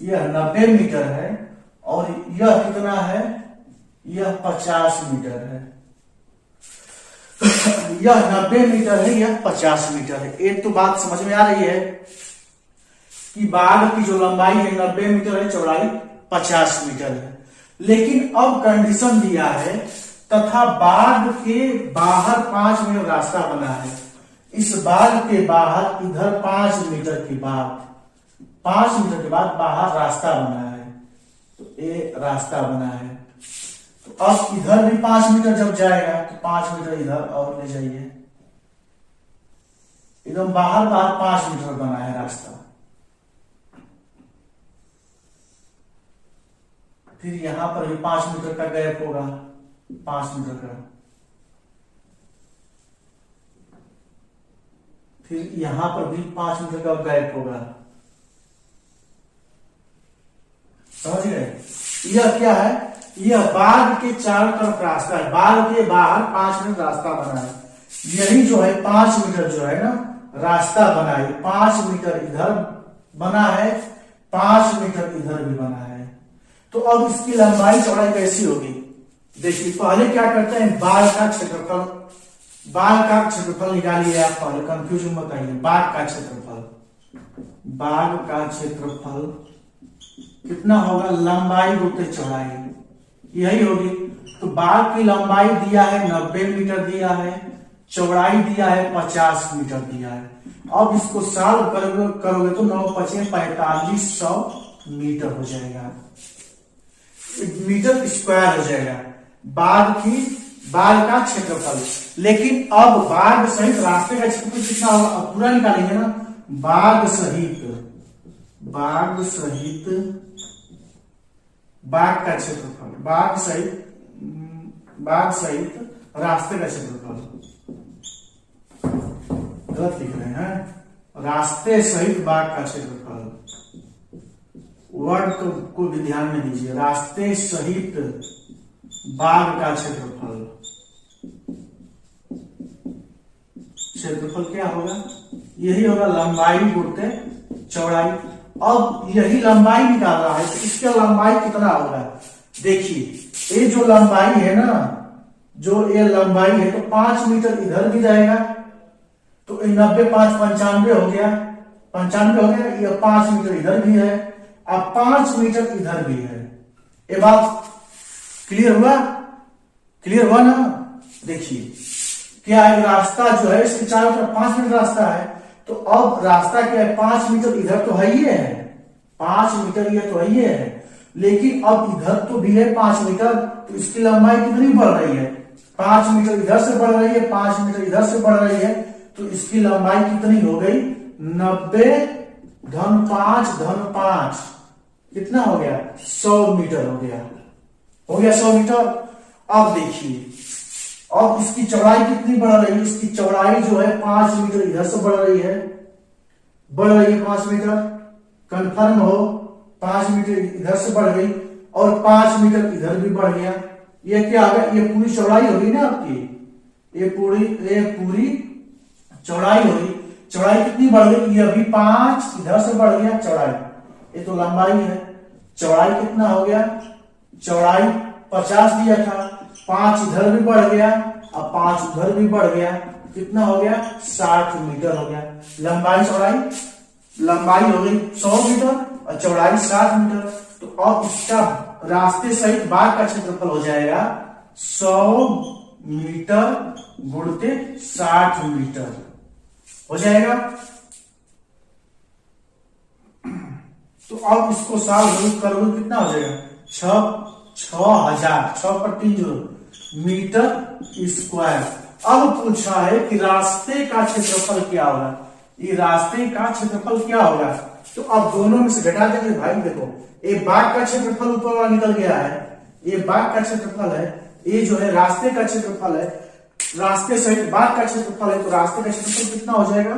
यह 90 मीटर है, और यह कितना है? यह 50 मीटर है। यह 90 मीटर है, यह 50 मीटर है। एक तो बात समझ में आ रही है कि बाग की जो लंबाई है 90 मीटर है, चौड़ाई 50 मीटर है। लेकिन अब कंडीशन दिया है तथा बाग के बाहर 5 मीटर रास्ता बना है। इस बाग के बाहर इधर 5 मीटर के बाद, 5 मीटर के बाद बाहर रास्ता बना है, तो ये रास्ता बना है। तो अब इधर भी 5 मीटर जब जाएगा तो 5 मीटर इधर और ले जाइए, एकदम बाहर बाहर 5 मीटर बना है रास्ता। फिर यहां पर भी 5 मीटर का गैप होगा, 5 मीटर का। फिर यहां पर भी 5 मीटर का गैप होगा। समझ गए? यह क्या है? यह बाग के चारों तरफ रास्ता है, बाग के बाहर 5 मीटर रास्ता बना है। यही जो है 5 मीटर जो है ना रास्ता बना है, 5 मीटर इधर बना है, 5 मीटर इधर भी बना है। तो अब इसकी लंबाई चौड़ाई कैसी होगी? देखिए पहले क्या करते हैं, बाग का क्षेत्रफल, बाग का क्षेत्रफल निकालिए आप पहले, कंफ्यूजन मत आइए। बाग का क्षेत्रफल, बाग का क्षेत्रफल कितना होगा? लंबाई गुते चौड़ाई, यही होगी। तो बाग की लंबाई दिया है 90 मीटर दिया है, चौड़ाई दिया है 50 मीटर दिया है। अब इसको सॉल्व करोगे तो 9 × 5 = 4500 मीटर हो जाएगा, मीटर स्क्वायर हो जाएगा बाग का क्षेत्रफल। लेकिन अब बाग सहित रास्ते का क्षेत्रफल कितना होगा? अब पूरा निकालेंगे ना, बाग सहित बाग का क्षेत्रफल, बाग सहित रास्ते का क्षेत्रफल, गलत लिख रहे हैं, रास्ते सहित बाग का क्षेत्रफल। वर्ड को भी ध्यान में दीजिए, रास्ते सहित बाग का क्षेत्रफल। क्षेत्रफल क्या होगा? यही होगा लंबाई गुणित चौड़ाई। अब यही लंबाई निकाल रहा है, तो इसका लंबाई कितना होगा? देखिए ये जो लंबाई है ना, जो ये लंबाई है, तो 5 मीटर इधर भी जाएगा, तो 90 × 5 = 95 हो गया, 95 हो गया। ये 5 मीटर इधर भी है, अब 5 मीटर इधर भी है। ये बात क्लियर हुआ? क्लियर हुआ ना? देखिए क्या है, रास्ता जो है इसके चारों तरफ 5 मीटर रास्ता है, तो अब रास्ता क्या है? 5 मीटर इधर तो है ही है, 5 मीटर ये तो है ही है, लेकिन अब इधर तो भी है 5 मीटर, तो इसकी लंबाई कितनी बढ़ रही है? 5 मीटर इधर से बढ़ रही है, 5 मीटर इधर से बढ़ रही है, तो इसकी लंबाई कितनी हो गई? 90 × 5 कितना हो गया? 100 मीटर हो गया, 100 मीटर। अब देखिए अब इसकी चौड़ाई कितनी बढ़ रही है? इसकी चौड़ाई जो है 5 मीटर इधर से बढ़ रही है, 5 मीटर, कंफर्म हो, 5 मीटर इधर से बढ़ गई और 5 मीटर इधर भी बढ़ गया। ये क्या होगा? ये पूरी चौड़ाई होगी ना आपकी, ये पूरी चौड़ाई होगी। चौड़ाई कितनी बढ़ गई? ये अभी 5 इधर से बढ़ गया चौड़ाई, ये तो लंबाई है। चौड़ाई कितना हो गया, चौड़ाई 50 दिया था, 5 इधर भी बढ़ गया और 5 उधर भी बढ़ गया, कितना हो गया 60 मीटर हो गया। लंबाई चौड़ाई, लंबाई हो गई 100 मीटर और चौड़ाई 60 मीटर। तो अब इसका रास्ते सहित बाग का क्षेत्रफल हो जाएगा 100 मीटर गुणते 60 मीटर हो जाएगा। तो अब इसको सॉल्व करोगे कितना हो जाएगा, 6000 6 पर 3 जोड़ो मीटर स्क्वायर। अब पूछा है कि रास्ते का क्षेत्रफल क्या होगा, ये रास्ते का क्षेत्रफल क्या होगा। तो अब दोनों में से घटा देंगे भाई। देखो ये बाग का क्षेत्रफल ऊपर वाला निकल गया है, ये बाग का क्षेत्रफल है, ये जो है रास्ते का क्षेत्रफल है, रास्ते सहित बाग का क्षेत्रफल है। तो रास्ते का क्षेत्रफल कितना हो जाएगा,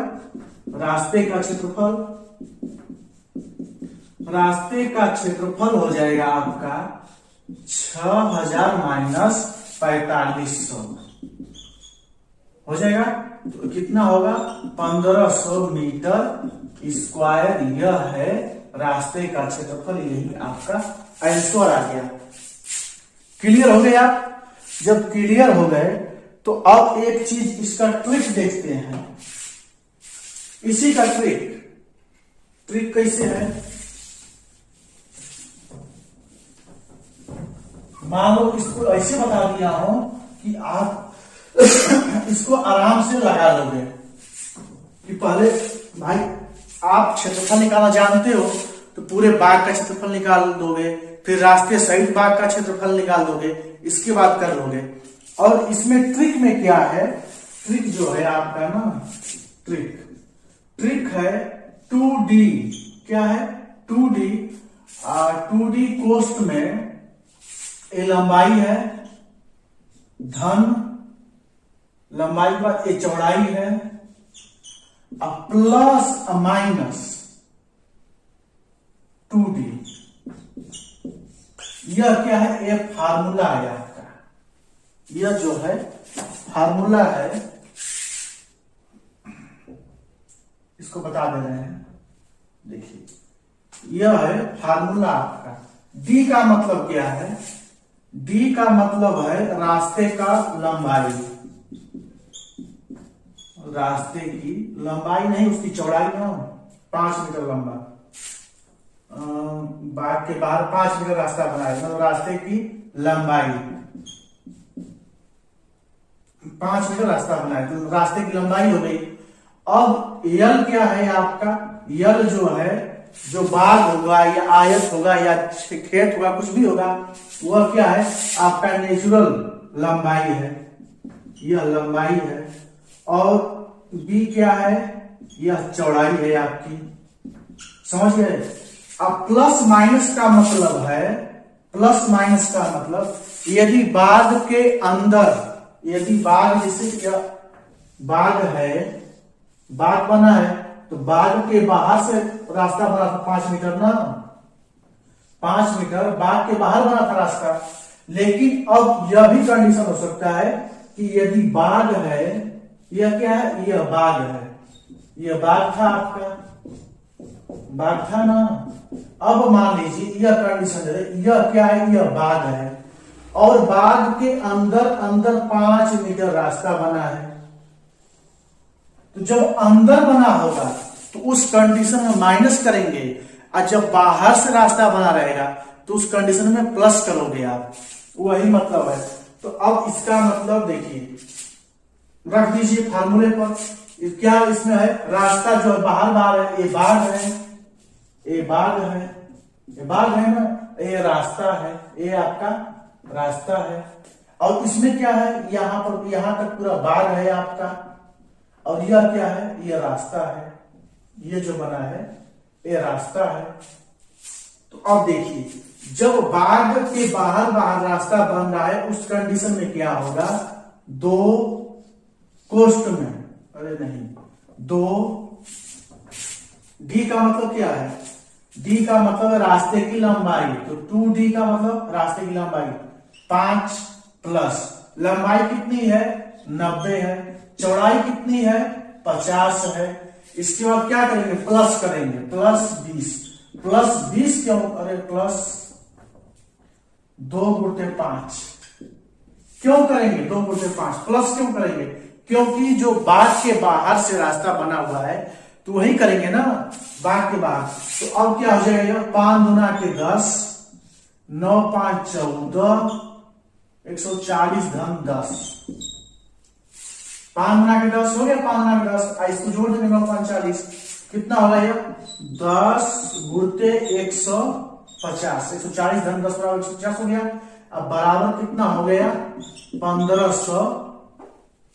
रास्ते का क्षेत्रफल हो जाएगा आपका 6000 माइनस 4500 हो जाएगा। तो कितना होगा 1500 मीटर स्क्वायर। यह है रास्ते का क्षेत्रफल, यही आपका आंसर आ गया। क्लियर हो गया। जब क्लियर हो गए तो अब एक चीज इसका ट्रिक देखते हैं। इसी का ट्रिक कैसे है, मान लो इसको ऐसे बता दिया हूं कि आप इसको आराम से लगा लोगे कि पहले भाई आप क्षेत्रफल निकालना जानते हो तो पूरे बाग का क्षेत्रफल निकाल दोगे, फिर रास्ते सहित बाग का क्षेत्रफल निकाल दोगे, इसके बाद कर लोगे। और इसमें ट्रिक में क्या है, ट्रिक जो है आपका ना, ट्रिक है 2D। क्या है 2D, 2D कोष्ठ में ये लंबाई है धन लंबाई का ये चौड़ाई है, प्लस माइनस 2D। यह क्या है, ये फार्मूला है आपका, यह जो है फार्मूला है, इसको बता दे रहे हैं। देखिए यह है फार्मूला आपका। D का मतलब क्या है, D का मतलब है रास्ते का लंबाई, रास्ते की लंबाई नहीं उसकी चौड़ाई ना, 5 मीटर लंबा, बाग के बाहर 5 मीटर रास्ता बनाया, मतलब रास्ते की लंबाई 5 मीटर रास्ता बनाया, तो रास्ते की लंबाई हो गई। अब यल क्या है आपका, यल जो है जो बाग होगा या आयत होगा या खेत होगा, कुछ भी होगा, वह क्या है आपका नेचुरल लंबाई है, यह लंबाई है। और बी क्या है, यह चौड़ाई है आपकी, समझ गए। अब प्लस माइनस का मतलब है, प्लस माइनस का मतलब यदि बाग के अंदर, यदि बाग जैसे बाग है, बाग बना है तो बाग के बाहर से रास्ता बना था 5 मीटर ना, 5 मीटर बाग के बाहर बना था रास्ता। लेकिन अब यह भी कंडीशन हो सकता है कि यदि बाग है, यह क्या है, यह बाग है, यह बाग था आपका, बाग था ना। अब मान लीजिए यह कंडीशन है, यह क्या है, यह बाग है और बाग के अंदर 5 मीटर रास्ता बना है। तो जब अंदर बना होगा तो उस कंडीशन में माइनस करेंगे, और जब बाहर से रास्ता बना रहेगा तो उस कंडीशन में प्लस करोगे आप, वही मतलब है। तो अब इसका मतलब देखिए, रख दीजिए फार्मूले पर, क्या इसमें है, रास्ता जो है बाहर है, ये बाग है, ये बाग है, ये बाग है ना, ये रास्ता है, ये आपका रास्ता है। और इसमें क्या है, यहां पर यहां तक पूरा बाग है आपका, और यह क्या है, यह रास्ता है, ये जो बना है ये रास्ता है। तो अब देखिए जब बाग के बाहर रास्ता बन रहा है उस कंडीशन में क्या होगा, 2 कोष्ठ में, अरे नहीं 2, डी का मतलब क्या है, डी का मतलब है रास्ते की लंबाई, तो 2D का मतलब रास्ते की लंबाई 5 प्लस लंबाई कितनी है 90 है, चौड़ाई कितनी है 50 है। इसके बाद क्या करेंगे, प्लस करेंगे, प्लस 20, प्लस 20 क्यों? अरे प्लस 2 × 5 क्यों करेंगे? 2 × 5 प्लस क्यों करेंगे? क्योंकि जो बाग के बाहर से रास्ता बना हुआ है तो वही करेंगे ना, बाग के बाहर। तो अब क्या हो जाएगा? 5 दूना के 10, 9 5 14, 140 धन 10। 5 गुना के 10 हो गया, 5 गुना के 10, इसको जोड़ देंगे 9 5 40, कितना होगा ये? 10 गुणते 150, 140 धन 10 बराबर 150 हो गया। अब बराबर कितना हो गया? 1500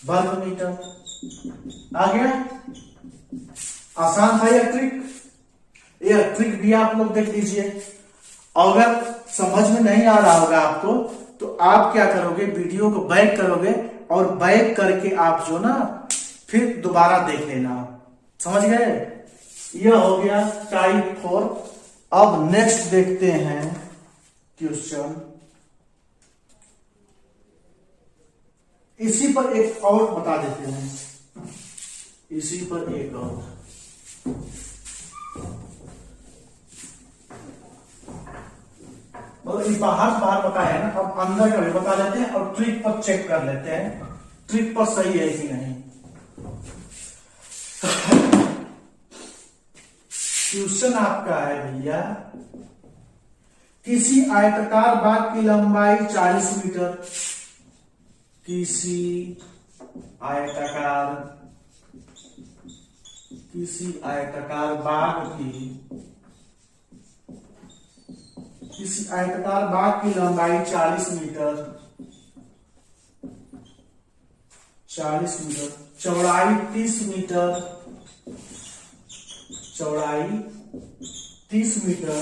वर्ग मीटर। आ गया? आसान था यह ट्रिक। यह ट्रिक भी आप लोग देख लीजिए। अगर समझ में नहीं आ रहा होगा आपको तो आप क्या करोगे, वीडियो को बैक करोगे और बैक करके आप जो ना फिर दोबारा देख लेना। समझ गए? यह हो गया टाइप 4। अब नेक्स्ट देखते हैं क्वेश्चन। इसी पर एक और बता देते हैं, इसी पर एक और। मतलब बाहर बताया है ना, अब अंदर का भी बता देते हैं और ट्रिक पर चेक कर लेते हैं, ट्रिक पर सही है कि नहीं। क्वेश्चन आपका है भैया, किसी आयताकार बाग की लंबाई 40 मीटर, किसी आयताकार बाग की लंबाई 40 मीटर, चौड़ाई 30 मीटर,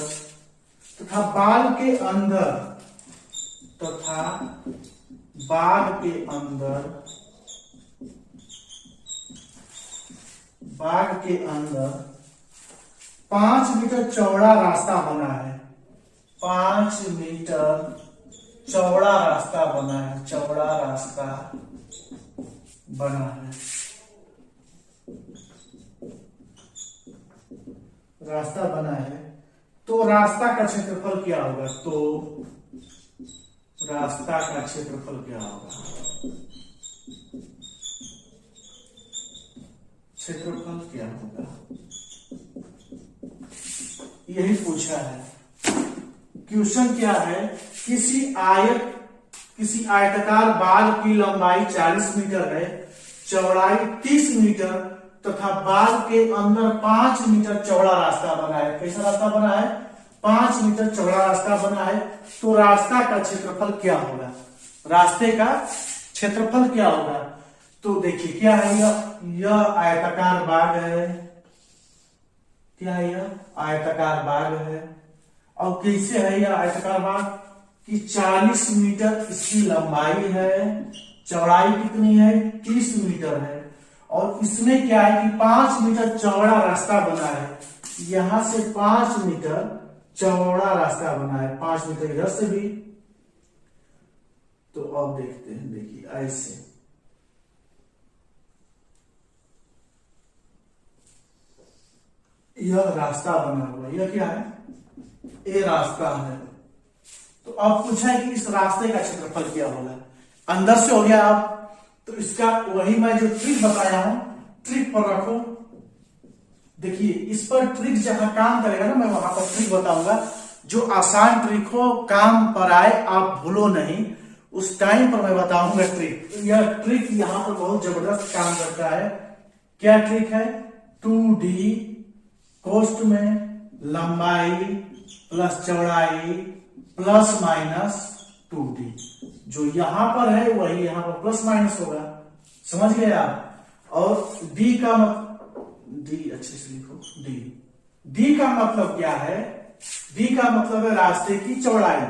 तथा बाग के अंदर 5 मीटर चौड़ा रास्ता बना है। 5 मीटर चौड़ा रास्ता बना है, रास्ता बना है। तो रास्ता का क्षेत्रफल क्या होगा? क्षेत्रफल क्या होगा? यही पूछा है। क्वेश्चन क्या है? किसी आयताकार बाग की लंबाई 40 मीटर है, चौड़ाई 30 मीटर तथा बाग के अंदर 5 मीटर चौड़ा रास्ता बना है। कैसा रास्ता बना है? 5 मीटर चौड़ा रास्ता बना है। तो रास्ता का क्षेत्रफल क्या होगा? रास्ते का क्षेत्रफल क्या होगा? तो देखिए क्या है, यह आयताकार बाग है। क्या है? यह आयताकार बाग है। और कैसे है यह आयताकार बाग? कि 40 मीटर इसकी लंबाई है, चौड़ाई कितनी है? 30 मीटर है। और इसमें क्या है कि 5 मीटर चौड़ा रास्ता बना है। यहां से 5 मीटर चौड़ा रास्ता बना है, 5 मीटर इधर से भी। तो अब देखते हैं, देखिए ऐसे यह रास्ता बना हुआ, यह क्या है? ये रास्ता है। तो अब पूछा है कि इस रास्ते का क्षेत्रफल क्या होगा? अंदर से हो गया। अब तो इसका वही मैं जो ट्रिक बताया हूं, ट्रिक पर रखो। देखिए इस पर ट्रिक जहां काम करेगा ना, मैं वहां पर ट्रिक बताऊंगा। जो आसान ट्रिक हो, काम पर आए, आप भूलो नहीं, उस टाइम पर मैं बताऊंगा ट्रिक। यह ट्रिक यहां पर बहुत जबरदस्त काम करता है। क्या ट्रिक है? 2D कोष्ठ में लंबाई प्लस चौड़ाई प्लस माइनस 2D। जो यहां पर है वही यहां पर प्लस माइनस होगा। समझ गए आप? और D का D अच्छे से लिखो। D का मतलब क्या है? D का मतलब है रास्ते की चौड़ाई।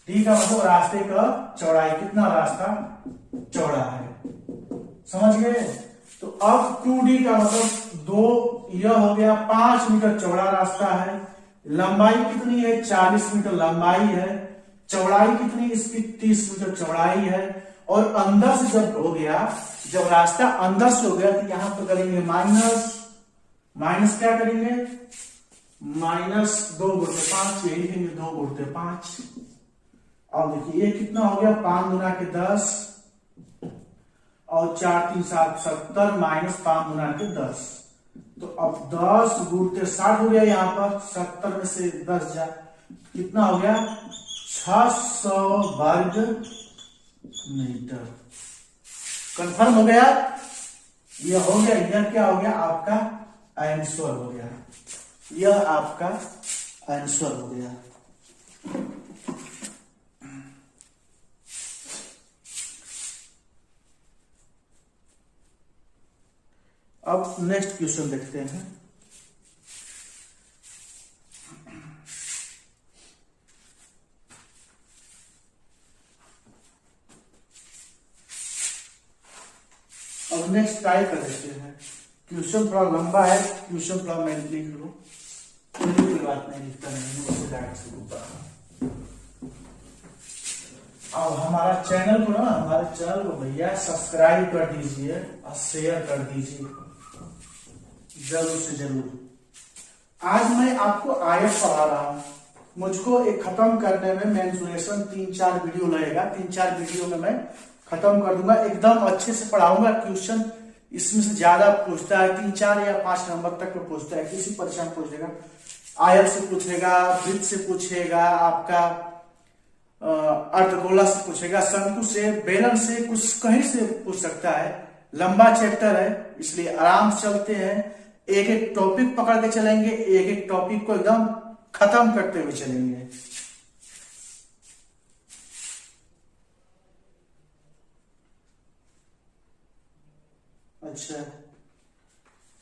D का मतलब रास्ते का चौड़ाई, कितना रास्ता चौड़ा है। समझ गए? तो अब 2D का मतलब 2, यह हो गया 5 मीटर चौड़ा रास्ता है। लंबाई कितनी है? 40 मीटर लंबाई है। चौड़ाई कितनी इसकी? 30 मीटर चौड़ाई है। और अंदर से जब हो गया, जब रास्ता अंदर से हो गया तो यहां पर करेंगे माइनस। क्या करेंगे? माइनस 2 × 5, यही लिखेंगे 2 × 5। अब देखिए ये कितना हो गया, 5 × 10 और 4 3 7 70 माइनस 5 × 10। तो अब 10 × 60 हो गया, यहाँ पर 70 में से 10 जा, कितना हो गया 600 वर्ग मीटर। कंफर्म हो गया, यह हो गया, यह क्या हो गया आपका आंसर हो गया, यह आपका आंसर हो गया। अब नेक्स्ट क्वेश्चन देखते हैं। अब नेक्स्ट ट्राई कर लेते हैं। क्वेश्चन थोड़ा लंबा है, क्वेश्चन थोड़ा मैं लिख लूं, कोई बात नहीं, लिखता नहीं डायरेक्ट ऊपर। अब हमारा चैनल को ना, हमारे चैनल को भैया सब्सक्राइब कर दीजिए और शेयर कर दीजिए जरूर से जरूर। आज मैं आपको आयत पढ़ा रहा हूं, मुझको एक खत्म करने में मेंसुरेशन 3-4 वीडियो लगेगा, 3-4 वीडियो में मैं खत्म कर दूंगा, एकदम अच्छे से पढ़ाऊंगा। क्वेश्चन इसमें से ज्यादा पूछता है, 3-4 या 5 नंबर तक में पूछता है, किसी परीक्षा में पूछेगा, आयत से पूछेगा, वृत्त से पूछेगा, आपका अर्धगोला से पूछेगा, शंकु से, बेलन से, कुछ कहीं से पूछ सकता है। लंबा चैप्टर है, इसलिए आराम से चलते हैं, एक एक टॉपिक पकड़ के चलेंगे, एक एक टॉपिक को एकदम खत्म करते हुए चलेंगे। अच्छा,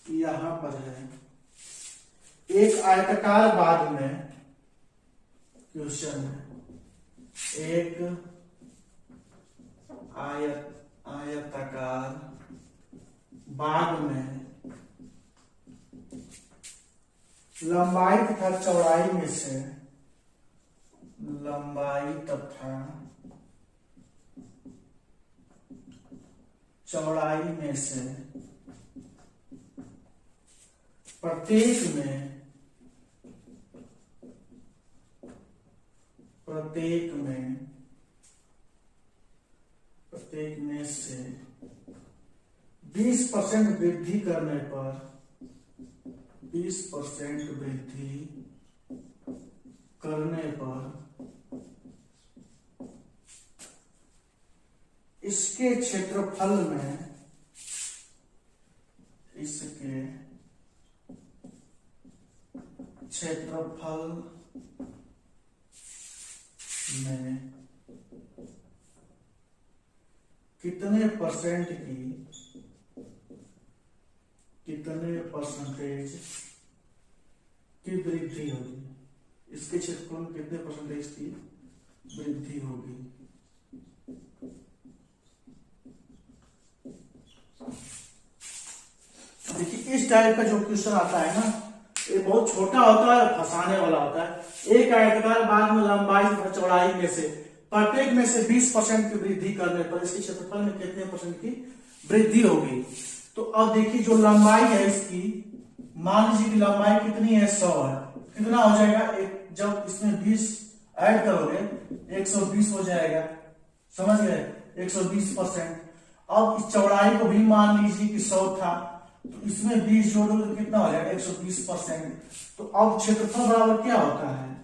यहां पर है एक आयताकार बाग में, क्वेश्चन है, एक आयताकार बाग में लंबाई तथा चौड़ाई में से, लंबाई तथा चौड़ाई में से प्रत्येक में से 20% वृद्धि करने पर, 20% वृद्धि करने पर इसके क्षेत्रफल में, इसके क्षेत्रफल में कितने परसेंटेज की वृद्धि होगी, इसके क्षेत्रफल में कितने परसेंटेज की वृद्धि होगी। देखिए इस टाइप का जो क्वेश्चन आता है ना, ये बहुत छोटा होता है, फंसाने वाला होता है। एक आयताकार बाग में लंबाई तथा चौड़ाई में से प्रत्येक में से 20% की वृद्धि करने पर इसके क्षेत्रफल में कितने परसेंट की वृद्धि होगी। तो अब देखिए जो लंबाई है इसकी, मान लीजिए कि लंबाई कितनी है, 100 है, कितना हो जाएगा, जब इसमें 20 ऐड करोगे 120 हो जाएगा, समझ गए, 120%। अब इस चौड़ाई को भी मान लीजिए कि 100 था, तो इसमें 20 जोड़ोगे तो कितना हो जाएगा, 120%। तो अब क्षेत्रफल बराबर क्या होता है,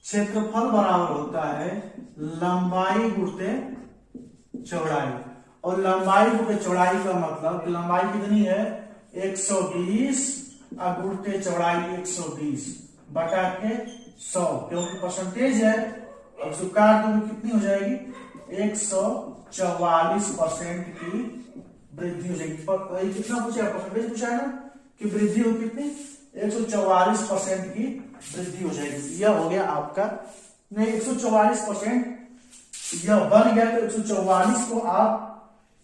क्षेत्रफल बराबर होता है लंबाई गुणित चौड़ाई, और लंबाई गुणित चौड़ाई का मतलब लंबाई कितनी है 120 और गुणित चौड़ाई 120 बटा के 100, क्योंकि परसेंटेज है, अब इसको काट दोगे कितनी हो जाएगी 144% की वृद्धि हो जाएगी। पर कितना पूछा है, परसेंटेज पूछा है ना कि वृद्धि हो कितनी, 144% की वृद्धि हो जाएगी। यह हो गया आपका, नहीं 144%, यह बन गया तो 144 को आप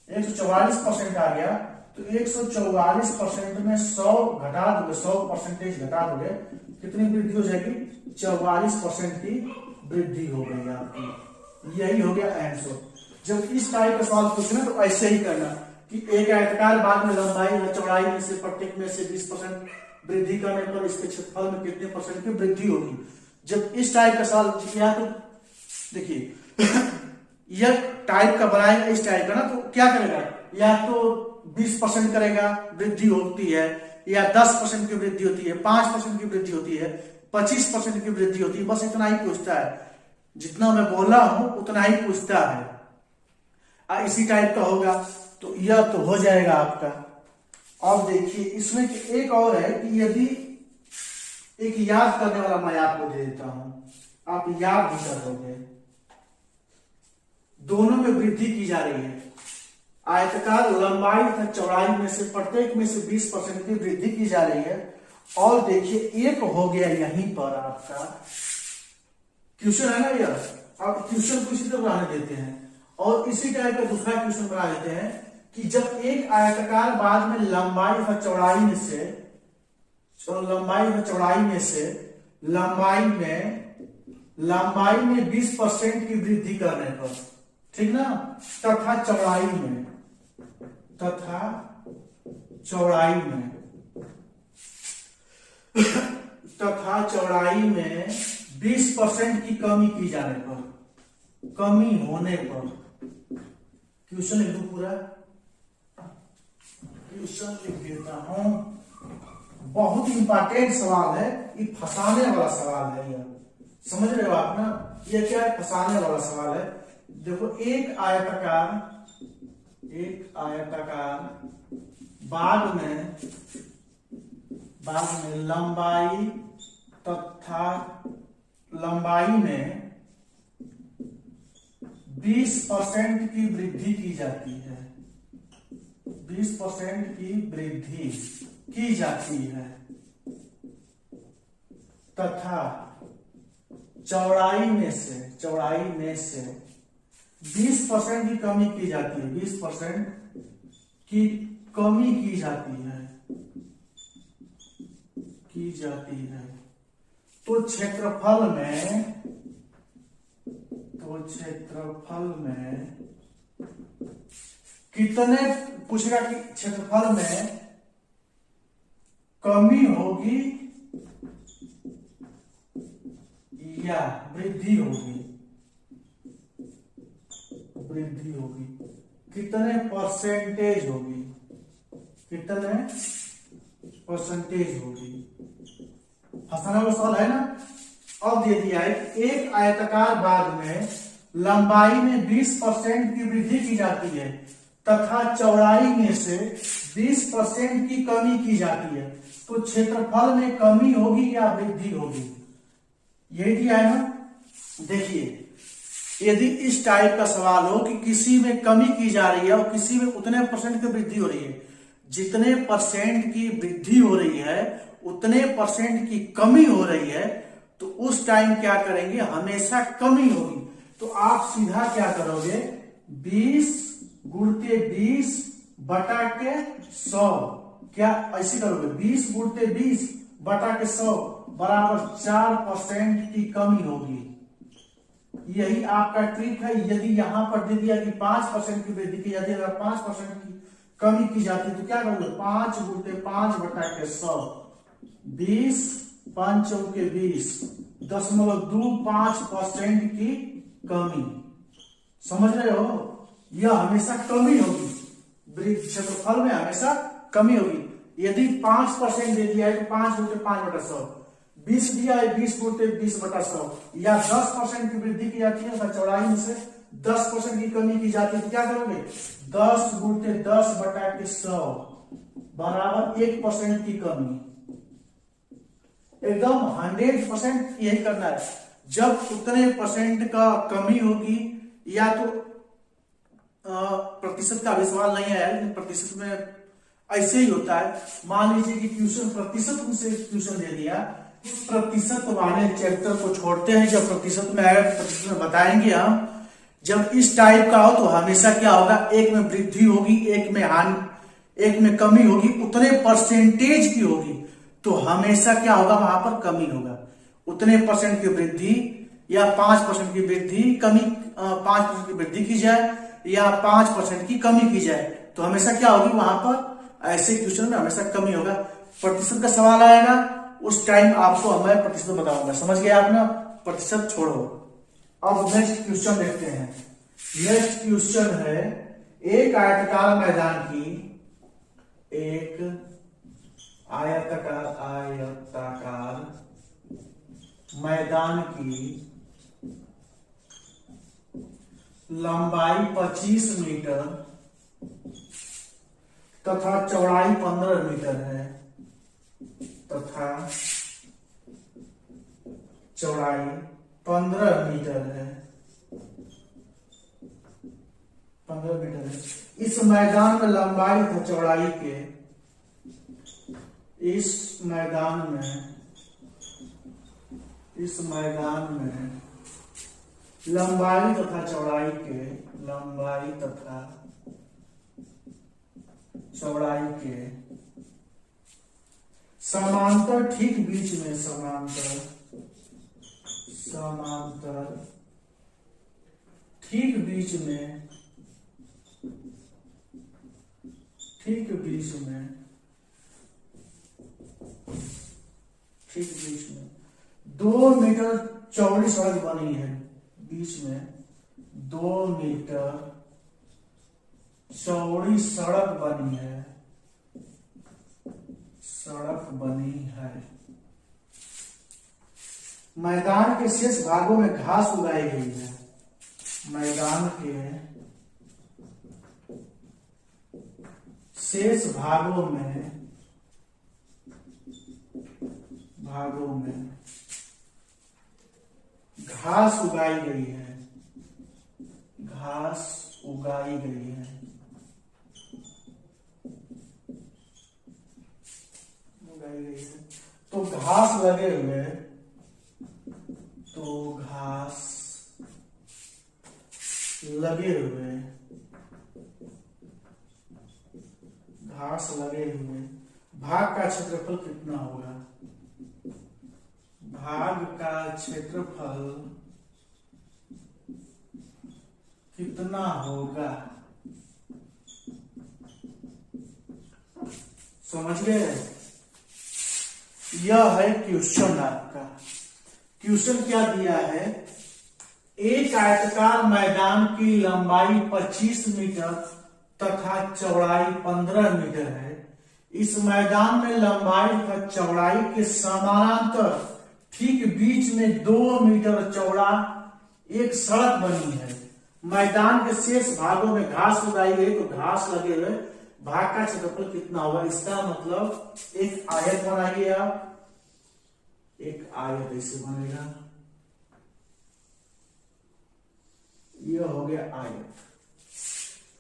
144% आ गया, तो 144% में 100 घटा दोगे, 100% घटा दोगे, कितनी वृद्धि हो जाएगी, 44% की वृद्धि हो गई आपकी। यही हो गया आंसर। जब इस टाइप का सवाल पूछना तो ऐसे ही करना कि एक आयताकार बाग में लंबाई और चौड़ाई में से प्रत्येक में से 20% वृद्धि करने पर इसके क्षेत्रफल में कितने परसेंट की वृद्धि होगी। जब इस टाइप का सवाल या तो देखिए यह टाइप का बनाएगा इस टाइप का ना, तो क्या करेगा, या तो 20% करेगा वृद्धि होती है, या 10% की वृद्धि होती है, 5% की वृद्धि होती है, 25% की वृद्धि होती है, बस इतना ही पूछता है। जितना मैं बोला हूं उतना ही पूछता है। इसी टाइप का होगा तो यह तो हो जाएगा आपका। अब देखिए इसमें एक और है कि यदि एक याद करने वाला मैं आपको दे देता हूं, आप याद भी कर दोगे। दोनों में वृद्धि की जा रही है, आयताकार लंबाई तथा चौड़ाई में से प्रत्येक में से 20% की वृद्धि की जा रही है। और देखिए एक हो गया यहीं पर आपका क्वेश्चन है ना यह। अब क्वेश्चन को इसी तरह बनाने देते हैं और इसी टाइप का दूसरा क्वेश्चन बना देते हैं कि जब एक आयताकार बाद में लंबाई तथा चौड़ाई में से लंबाई में 20% की वृद्धि करने पर, ठीक ना, तथा चौड़ाई में 20% की कमी की जाने पर, कमी होने पर, क्वेश्चन लिख दूं पूरा, क्वेश्चन लिख देता हूं। बहुत इंपॉर्टेंट सवाल है, ये फंसाने वाला सवाल है, यह समझ रहे हो आप ना, यह क्या है, फंसाने वाला सवाल है। देखो एक आयताकार बाद में लंबाई में 20% की वृद्धि की जाती है, 20% की वृद्धि की जाती है, तथा चौड़ाई में से 20% की कमी की जाती है, 20% की कमी की जाती है, तो क्षेत्रफल में कितने, पूछेगा कि क्षेत्रफल में कमी होगी या वृद्धि होगी, कितने परसेंटेज होगी, फंसाने वाला सवाल है ना। अब दे दिया है कि एक आयताकार बाद में लंबाई में 20% की वृद्धि की जाती है तथा चौड़ाई में से 20% की कमी की जाती है, तो क्षेत्रफल में कमी होगी या वृद्धि होगी, यही दिया है ना। देखिए यदि इस टाइप का सवाल हो कि किसी में कमी की जा रही है और किसी में उतने परसेंट की वृद्धि हो रही है, जितने परसेंट की वृद्धि हो रही है उतने परसेंट की कमी हो रही है, तो उस टाइम क्या करेंगे, हमेशा कमी होगी। तो आप सीधा क्या करोगे, 20 गुणते 20 बटा के 100, क्या ऐसे करोगे, 20 गुणते 20 बटा के 100 बराबर 4% की कमी होगी। यही आपका ट्रिक है। यदि यहां पर दे दिया कि 5% की वृद्धि की जाती है, अगर 5% की कमी की जाती है तो क्या करोगे, 5 गुणते 5 बटा के 100, 20 5 चौके 20 0.25% की कमी, समझ रहे हो। यह हमेशा कमी होगी, क्षेत्रफल में हमेशा कमी होगी। यदि 5% दे दिया है तो 5 गुणते 5 बटा 100, 20 दिया है 20 गुणते 20 बटा 100, या 10% की वृद्धि की जाती है, चौड़ाई में से 10% की कमी की जाती है, तो क्या करोगे, 10 गुणते 10 बटा के 100 बराबर 1% की कमी। एकदम 100% यही करना है। जब उतने परसेंट का कमी होगी, या तो प्रतिशत का भी सवाल नहीं आया, लेकिन प्रतिशत में ऐसे ही होता है। मान लीजिए कि ट्यूशन प्रतिशत से ट्यूशन दे दिया, उस प्रतिशत वाले चैप्टर को छोड़ते हैं, जब प्रतिशत में आएगा प्रतिशत में बताएंगे हम। जब इस टाइप का हो तो हमेशा क्या होगा, एक में वृद्धि होगी, एक में कमी होगी, उतने परसेंटेज की होगी, तो हमेशा क्या होगा, वहां पर कमी होगा। उतने परसेंट की वृद्धि या 5% की वृद्धि, कमी 5% की वृद्धि की जाए या 5% की कमी की जाए, तो हमेशा क्या होगी, वहां पर ऐसे क्वेश्चन में हमेशा कमी होगा। प्रतिशत का सवाल आएगा उस टाइम आपको मैं प्रतिशत बताऊंगा। समझ गए आप ना? प्रतिशत छोड़ो। अब नेक्स्ट क्वेश्चन देखते हैं। नेक्स्ट क्वेश्चन है, एक आयताकार मैदान की, एक आयताकार मैदान की लंबाई 25 मीटर तथा चौड़ाई 15 मीटर है, तथा चौड़ाई 15 मीटर है, 15 मीटर है। इस मैदान में लंबाई तथा चौड़ाई के, इस मैदान में लंबाई तथा चौड़ाई के, लंबाई तथा चौड़ाई के समांतर ठीक बीच में, समांतर ठीक बीच में 2 मीटर चौड़ी सड़क बनी है। बीच में 2 मीटर चौड़ी सड़क बनी है, मैदान के शेष भागों में घास उगाई गई है। मैदान के शेष भागों में घास उगाई गई है, तो घास लगे हुए, भाग का क्षेत्रफल कितना होगा? भाग का क्षेत्रफल कितना होगा? समझ गए? यह है क्वेश्चन आपका। क्वेश्चन क्या दिया है? एक आयताकार मैदान की लंबाई 25 मीटर तथा चौड़ाई 15 मीटर है। इस मैदान में लंबाई तथा चौड़ाई के समानांतर ठीक बीच में 2 मीटर चौड़ा एक सड़क बनी है। मैदान के शेष भागों में घास उगाई गई, तो घास लगे हुए, भाग का क्षेत्रफल कितना होगा? इसका मतलब एक आयत बनाइए आप, एक आयत ऐसे बनेगा, यह हो गया आयत।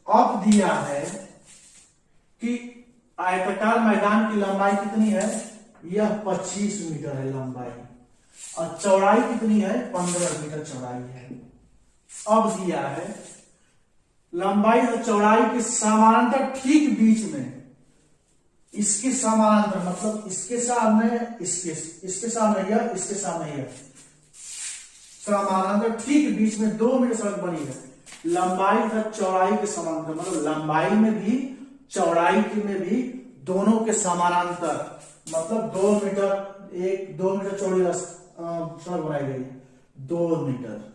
अब दिया है कि आयताकार मैदान की लंबाई कितनी है? यह 25 मीटर है लंबाई, और चौड़ाई कितनी है? 15 मीटर चौड़ाई है। अब दिया है लंबाई और चौड़ाई के समानांतर ठीक बीच में, इसके समानांतर मतलब इसके सामने इसके सामने यह, इसके सामने यह, समानांतर ठीक बीच में 2 मीटर सड़क बनी है। लंबाई तथा चौड़ाई के समानांतर मतलब लंबाई में भी चौड़ाई में भी दोनों के समानांतर, मतलब 2 मीटर चौड़ी सड़क बनाई गई है। 2 मीटर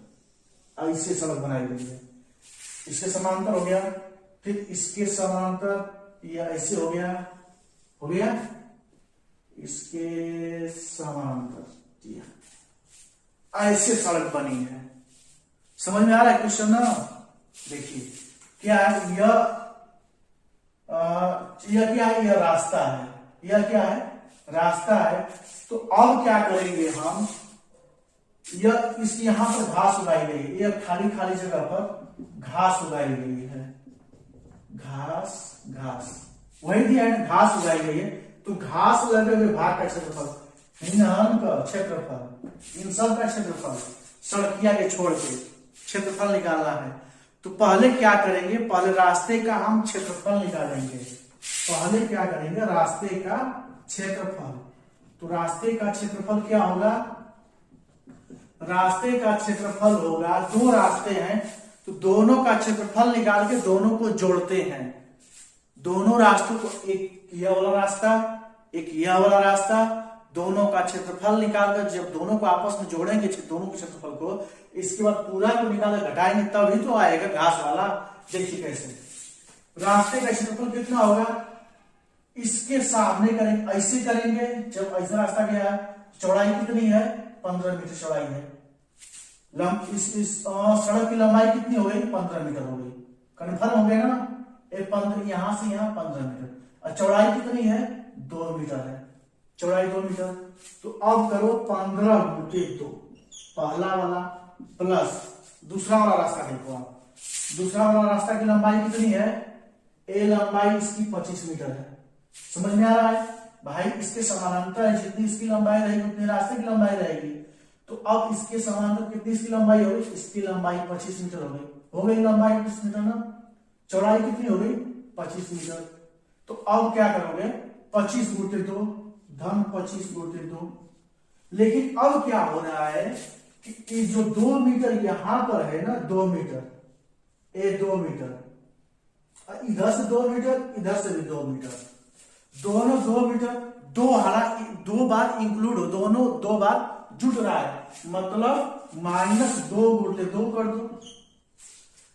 ऐसे सड़क बनाई गई है, इसके समानांतर हो गया, फिर इसके समानांतर या ऐसे हो गया, इसके समानांतर ऐसे सड़क बनी है। समझ में आ रहा है क्वेश्चन ना? देखिए क्या है यह क्या है? यह रास्ता है, यह क्या है? रास्ता है। तो अब क्या करेंगे हम? यहां पर घास उगाई गई है, यह खाली जगह पर घास उगाई गई है, घास वही दिया है, घास उगाई गई है। तो घास लगे हुए भाग का क्षेत्रफल, का क्षेत्रफल, इन सब का क्षेत्रफल सड़किया के छोड़ के क्षेत्रफल निकालना है। तो पहले क्या करेंगे? पहले रास्ते का हम क्षेत्रफल निकालेंगे। पहले क्या करेंगे? रास्ते का क्षेत्रफल। तो रास्ते का क्षेत्रफल क्या होगा? रास्ते का क्षेत्रफल होगा, 2 रास्ते हैं तो दोनों का क्षेत्रफल निकाल के दोनों को जोड़ते हैं। दोनों रास्तों को, एक यह वाला रास्ता एक यह वाला रास्ता, दोनों का क्षेत्रफल निकालकर जब दोनों को आपस में जोड़ेंगे, दोनों के क्षेत्रफल को, इसके बाद पूरा को निकालकर घटाएंगे तभी तो आएगा घास वाला। देखिए कैसे, रास्ते का क्षेत्रफल कितना होगा, इसके सामने करेंगे, ऐसे करेंगे, जब ऐसा रास्ता गया, चौड़ाई कितनी है, 15 मीटर चौड़ाई है। इस सड़क की लंबाई कितनी हो गई, 15 मीटर हो गई। कन्फर्म हो गया ना, 15 यहां से यहां 15 मीटर, और चौड़ाई कितनी है, 2 मीटर है, चौड़ाई 2 मीटर। तो अब करो 15 गुटे 2, पहला वाला प्लस दूसरा वाला रास्ता देखो आप, दूसरा वाला रास्ता की लंबाई कितनी है, ए लंबाई इसकी 25 मीटर है। समझ में आ रहा है भाई, इसके समानांतर जितनी इसकी लंबाई रहेगी उतनी रास्ते की लंबाई रहेगी। तो अब इसके समानांतर कितनी इसकी लंबाई हो गई, इसकी लंबाई 25 मीटर हो गई लंबाई 25 मीटर ना, चौड़ाई कितनी हो गई, 25 मीटर। तो अब क्या करोगे, 25 गुटे 2 धन 25 गुटे 2। लेकिन अब क्या हो रहा है कि जो 2 मीटर यहां पर है ना, 2 मीटर, ए 2 मीटर, इधर से 2 मीटर, इधर से भी 2 मीटर, दोनों 2 मीटर, दो बार इंक्लूड हो, दोनों 2 बार जुड़ रहा है, मतलब -2 गुटे 2 कर दो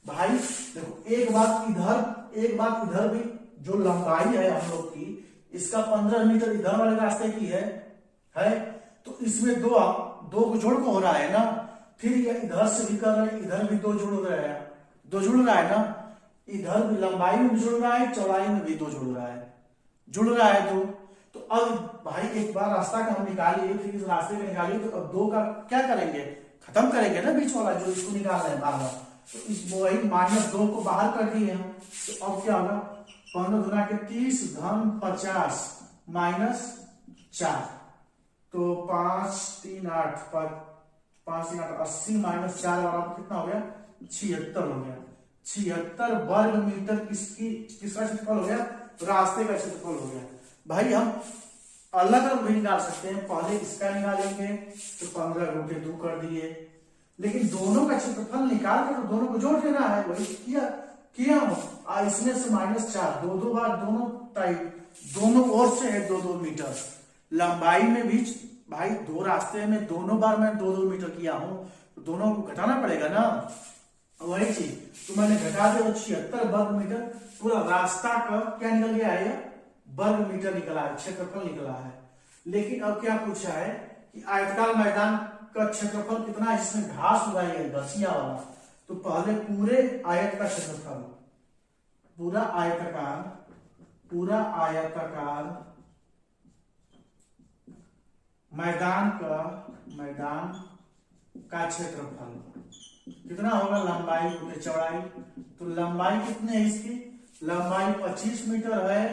भाई। देखो एक बात इधर भी, जो लंबाई है हम लोग की, इसका 15 मीटर इधर वाले रास्ते की है, तो इसमें दो को जोड़ को हो रहा है ना, फिर ये इधर से भी कर रहे हैं, इधर भी 2 जुड़ रहा है, 2 जुड़ रहा है ना, इधर भी लंबाई में जुड़ रहा है, चौड़ाई में भी 2 जुड़ रहा है 2। तो अब भाई एक बार रास्ता का हम निकालिए, फिर इस रास्ते का निकालिए, तो अब 2 का क्या करेंगे, खत्म करेंगे ना बीच वाला जो इसको निकाल रहे हैं बार। तो इस वही -2 को बाहर कर दिए हम, तो अब क्या होगा, 15 गुना के 30 धन 50 -4, तो 5 3 8 80 -4 वाला कितना हो गया, 76 हो गया। 76 वर्ग मीटर किसका क्षेत्रफल हो गया, रास्ते का क्षेत्रफल हो गया। भाई हम अलग अलग भी निकाल सकते हैं, पहले इसका निकालेंगे तो 15 गुटे 2 कर दिए, लेकिन दोनों का क्षेत्रफल निकाल कर तो दोनों को जोड़ देना है, वही किया इसमें से -4, 2 बार दोनों टाइप, दोनों ओर से है 2 मीटर लंबाई में भी भाई, 2 रास्ते में दोनों बार मैं 2 मीटर किया हूं, तो दोनों को घटाना पड़ेगा ना, वही चीज तो मैंने घटा दिया, 76 वर्ग मीटर पूरा रास्ता का क्या निकल गया है, वर्ग मीटर निकला है, क्षेत्रफल निकला है। लेकिन अब क्या पूछा है कि आयताकार मैदान का क्षेत्रफल कितना है जिसमें घास उगाई है, घसिया वाला। तो पहले पूरे आयत का क्षेत्रफल, पूरा आयताकार मैदान का क्षेत्रफल कितना होगा, लंबाई गुटे चौड़ाई। तो लंबाई कितनी है इसकी, लंबाई 25 मीटर है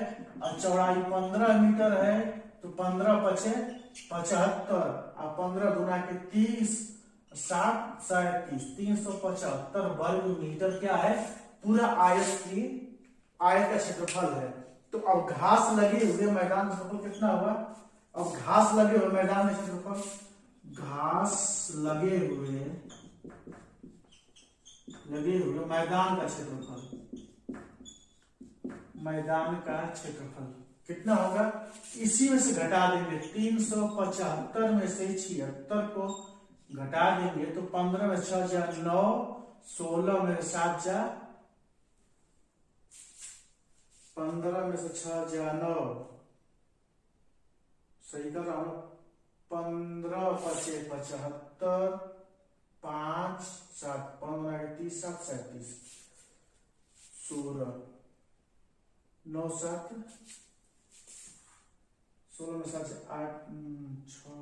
और चौड़ाई 15 मीटर है, तो 15 पचे 75 और 15 गुना के 30 60 37 375 वर्ग मीटर क्या है, पूरा आयत का क्षेत्रफल है। तो अब घास लगे हुए मैदान का क्षेत्रफल कितना होगा, अब घास लगे हुए मैदान का क्षेत्रफल, घास लगे हुए मैदान का क्षेत्रफल कितना होगा, इसी में से घटा देंगे, 375 में से 76 को घटा देंगे तो 15 में 6 जा 9, 16 में 7 जा 15 में से 6 जा 9, सही कर रहा हूं, 15 पचे 75 5 7 15 30 7 37 16 9 7 16 में 7 8 6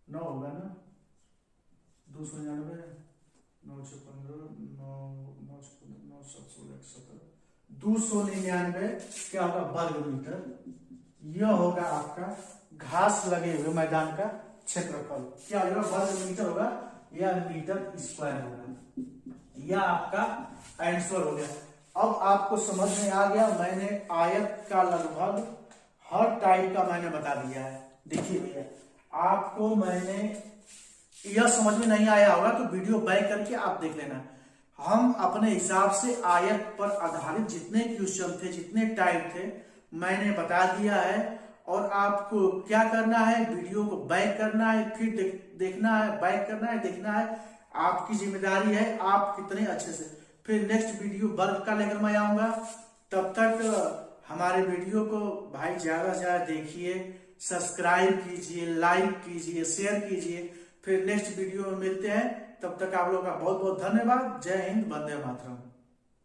9 होगा ना, 299 9 6 15 9 9 9 7 16 17 299 क्या होगा, वर्ग मीटर। यह होगा आपका घास लगे हुए मैदान का क्षेत्रफल, क्या होगा, वर्ग मीटर होगा या मीटर स्क्वायर होगा। यह आपका आंसर हो गया। अब आपको समझ में आ गया, मैंने आयत का लगभग हर टाइप का मैंने बता दिया है। देखिए भैया, आपको मैंने यह समझ में नहीं आया होगा तो वीडियो बैक करके आप देख लेना। हम अपने हिसाब से आयत पर आधारित जितने क्वेश्चन थे, जितने टाइप थे, मैंने बता दिया है। और आपको क्या करना है, वीडियो को बैक करना है, फिर देखना है, बैक करना है, देखना है। आपकी जिम्मेदारी है, आप कितने अच्छे से। फिर नेक्स्ट वीडियो वर्क का लेकर मैं आऊंगा। तब तक हमारे वीडियो को भाई ज्यादा से ज्यादा देखिए, सब्सक्राइब कीजिए, लाइक कीजिए, शेयर कीजिए। फिर नेक्स्ट वीडियो में मिलते हैं। तब तक आप लोगों का बहुत बहुत धन्यवाद। जय हिंद, वंदे मातरम।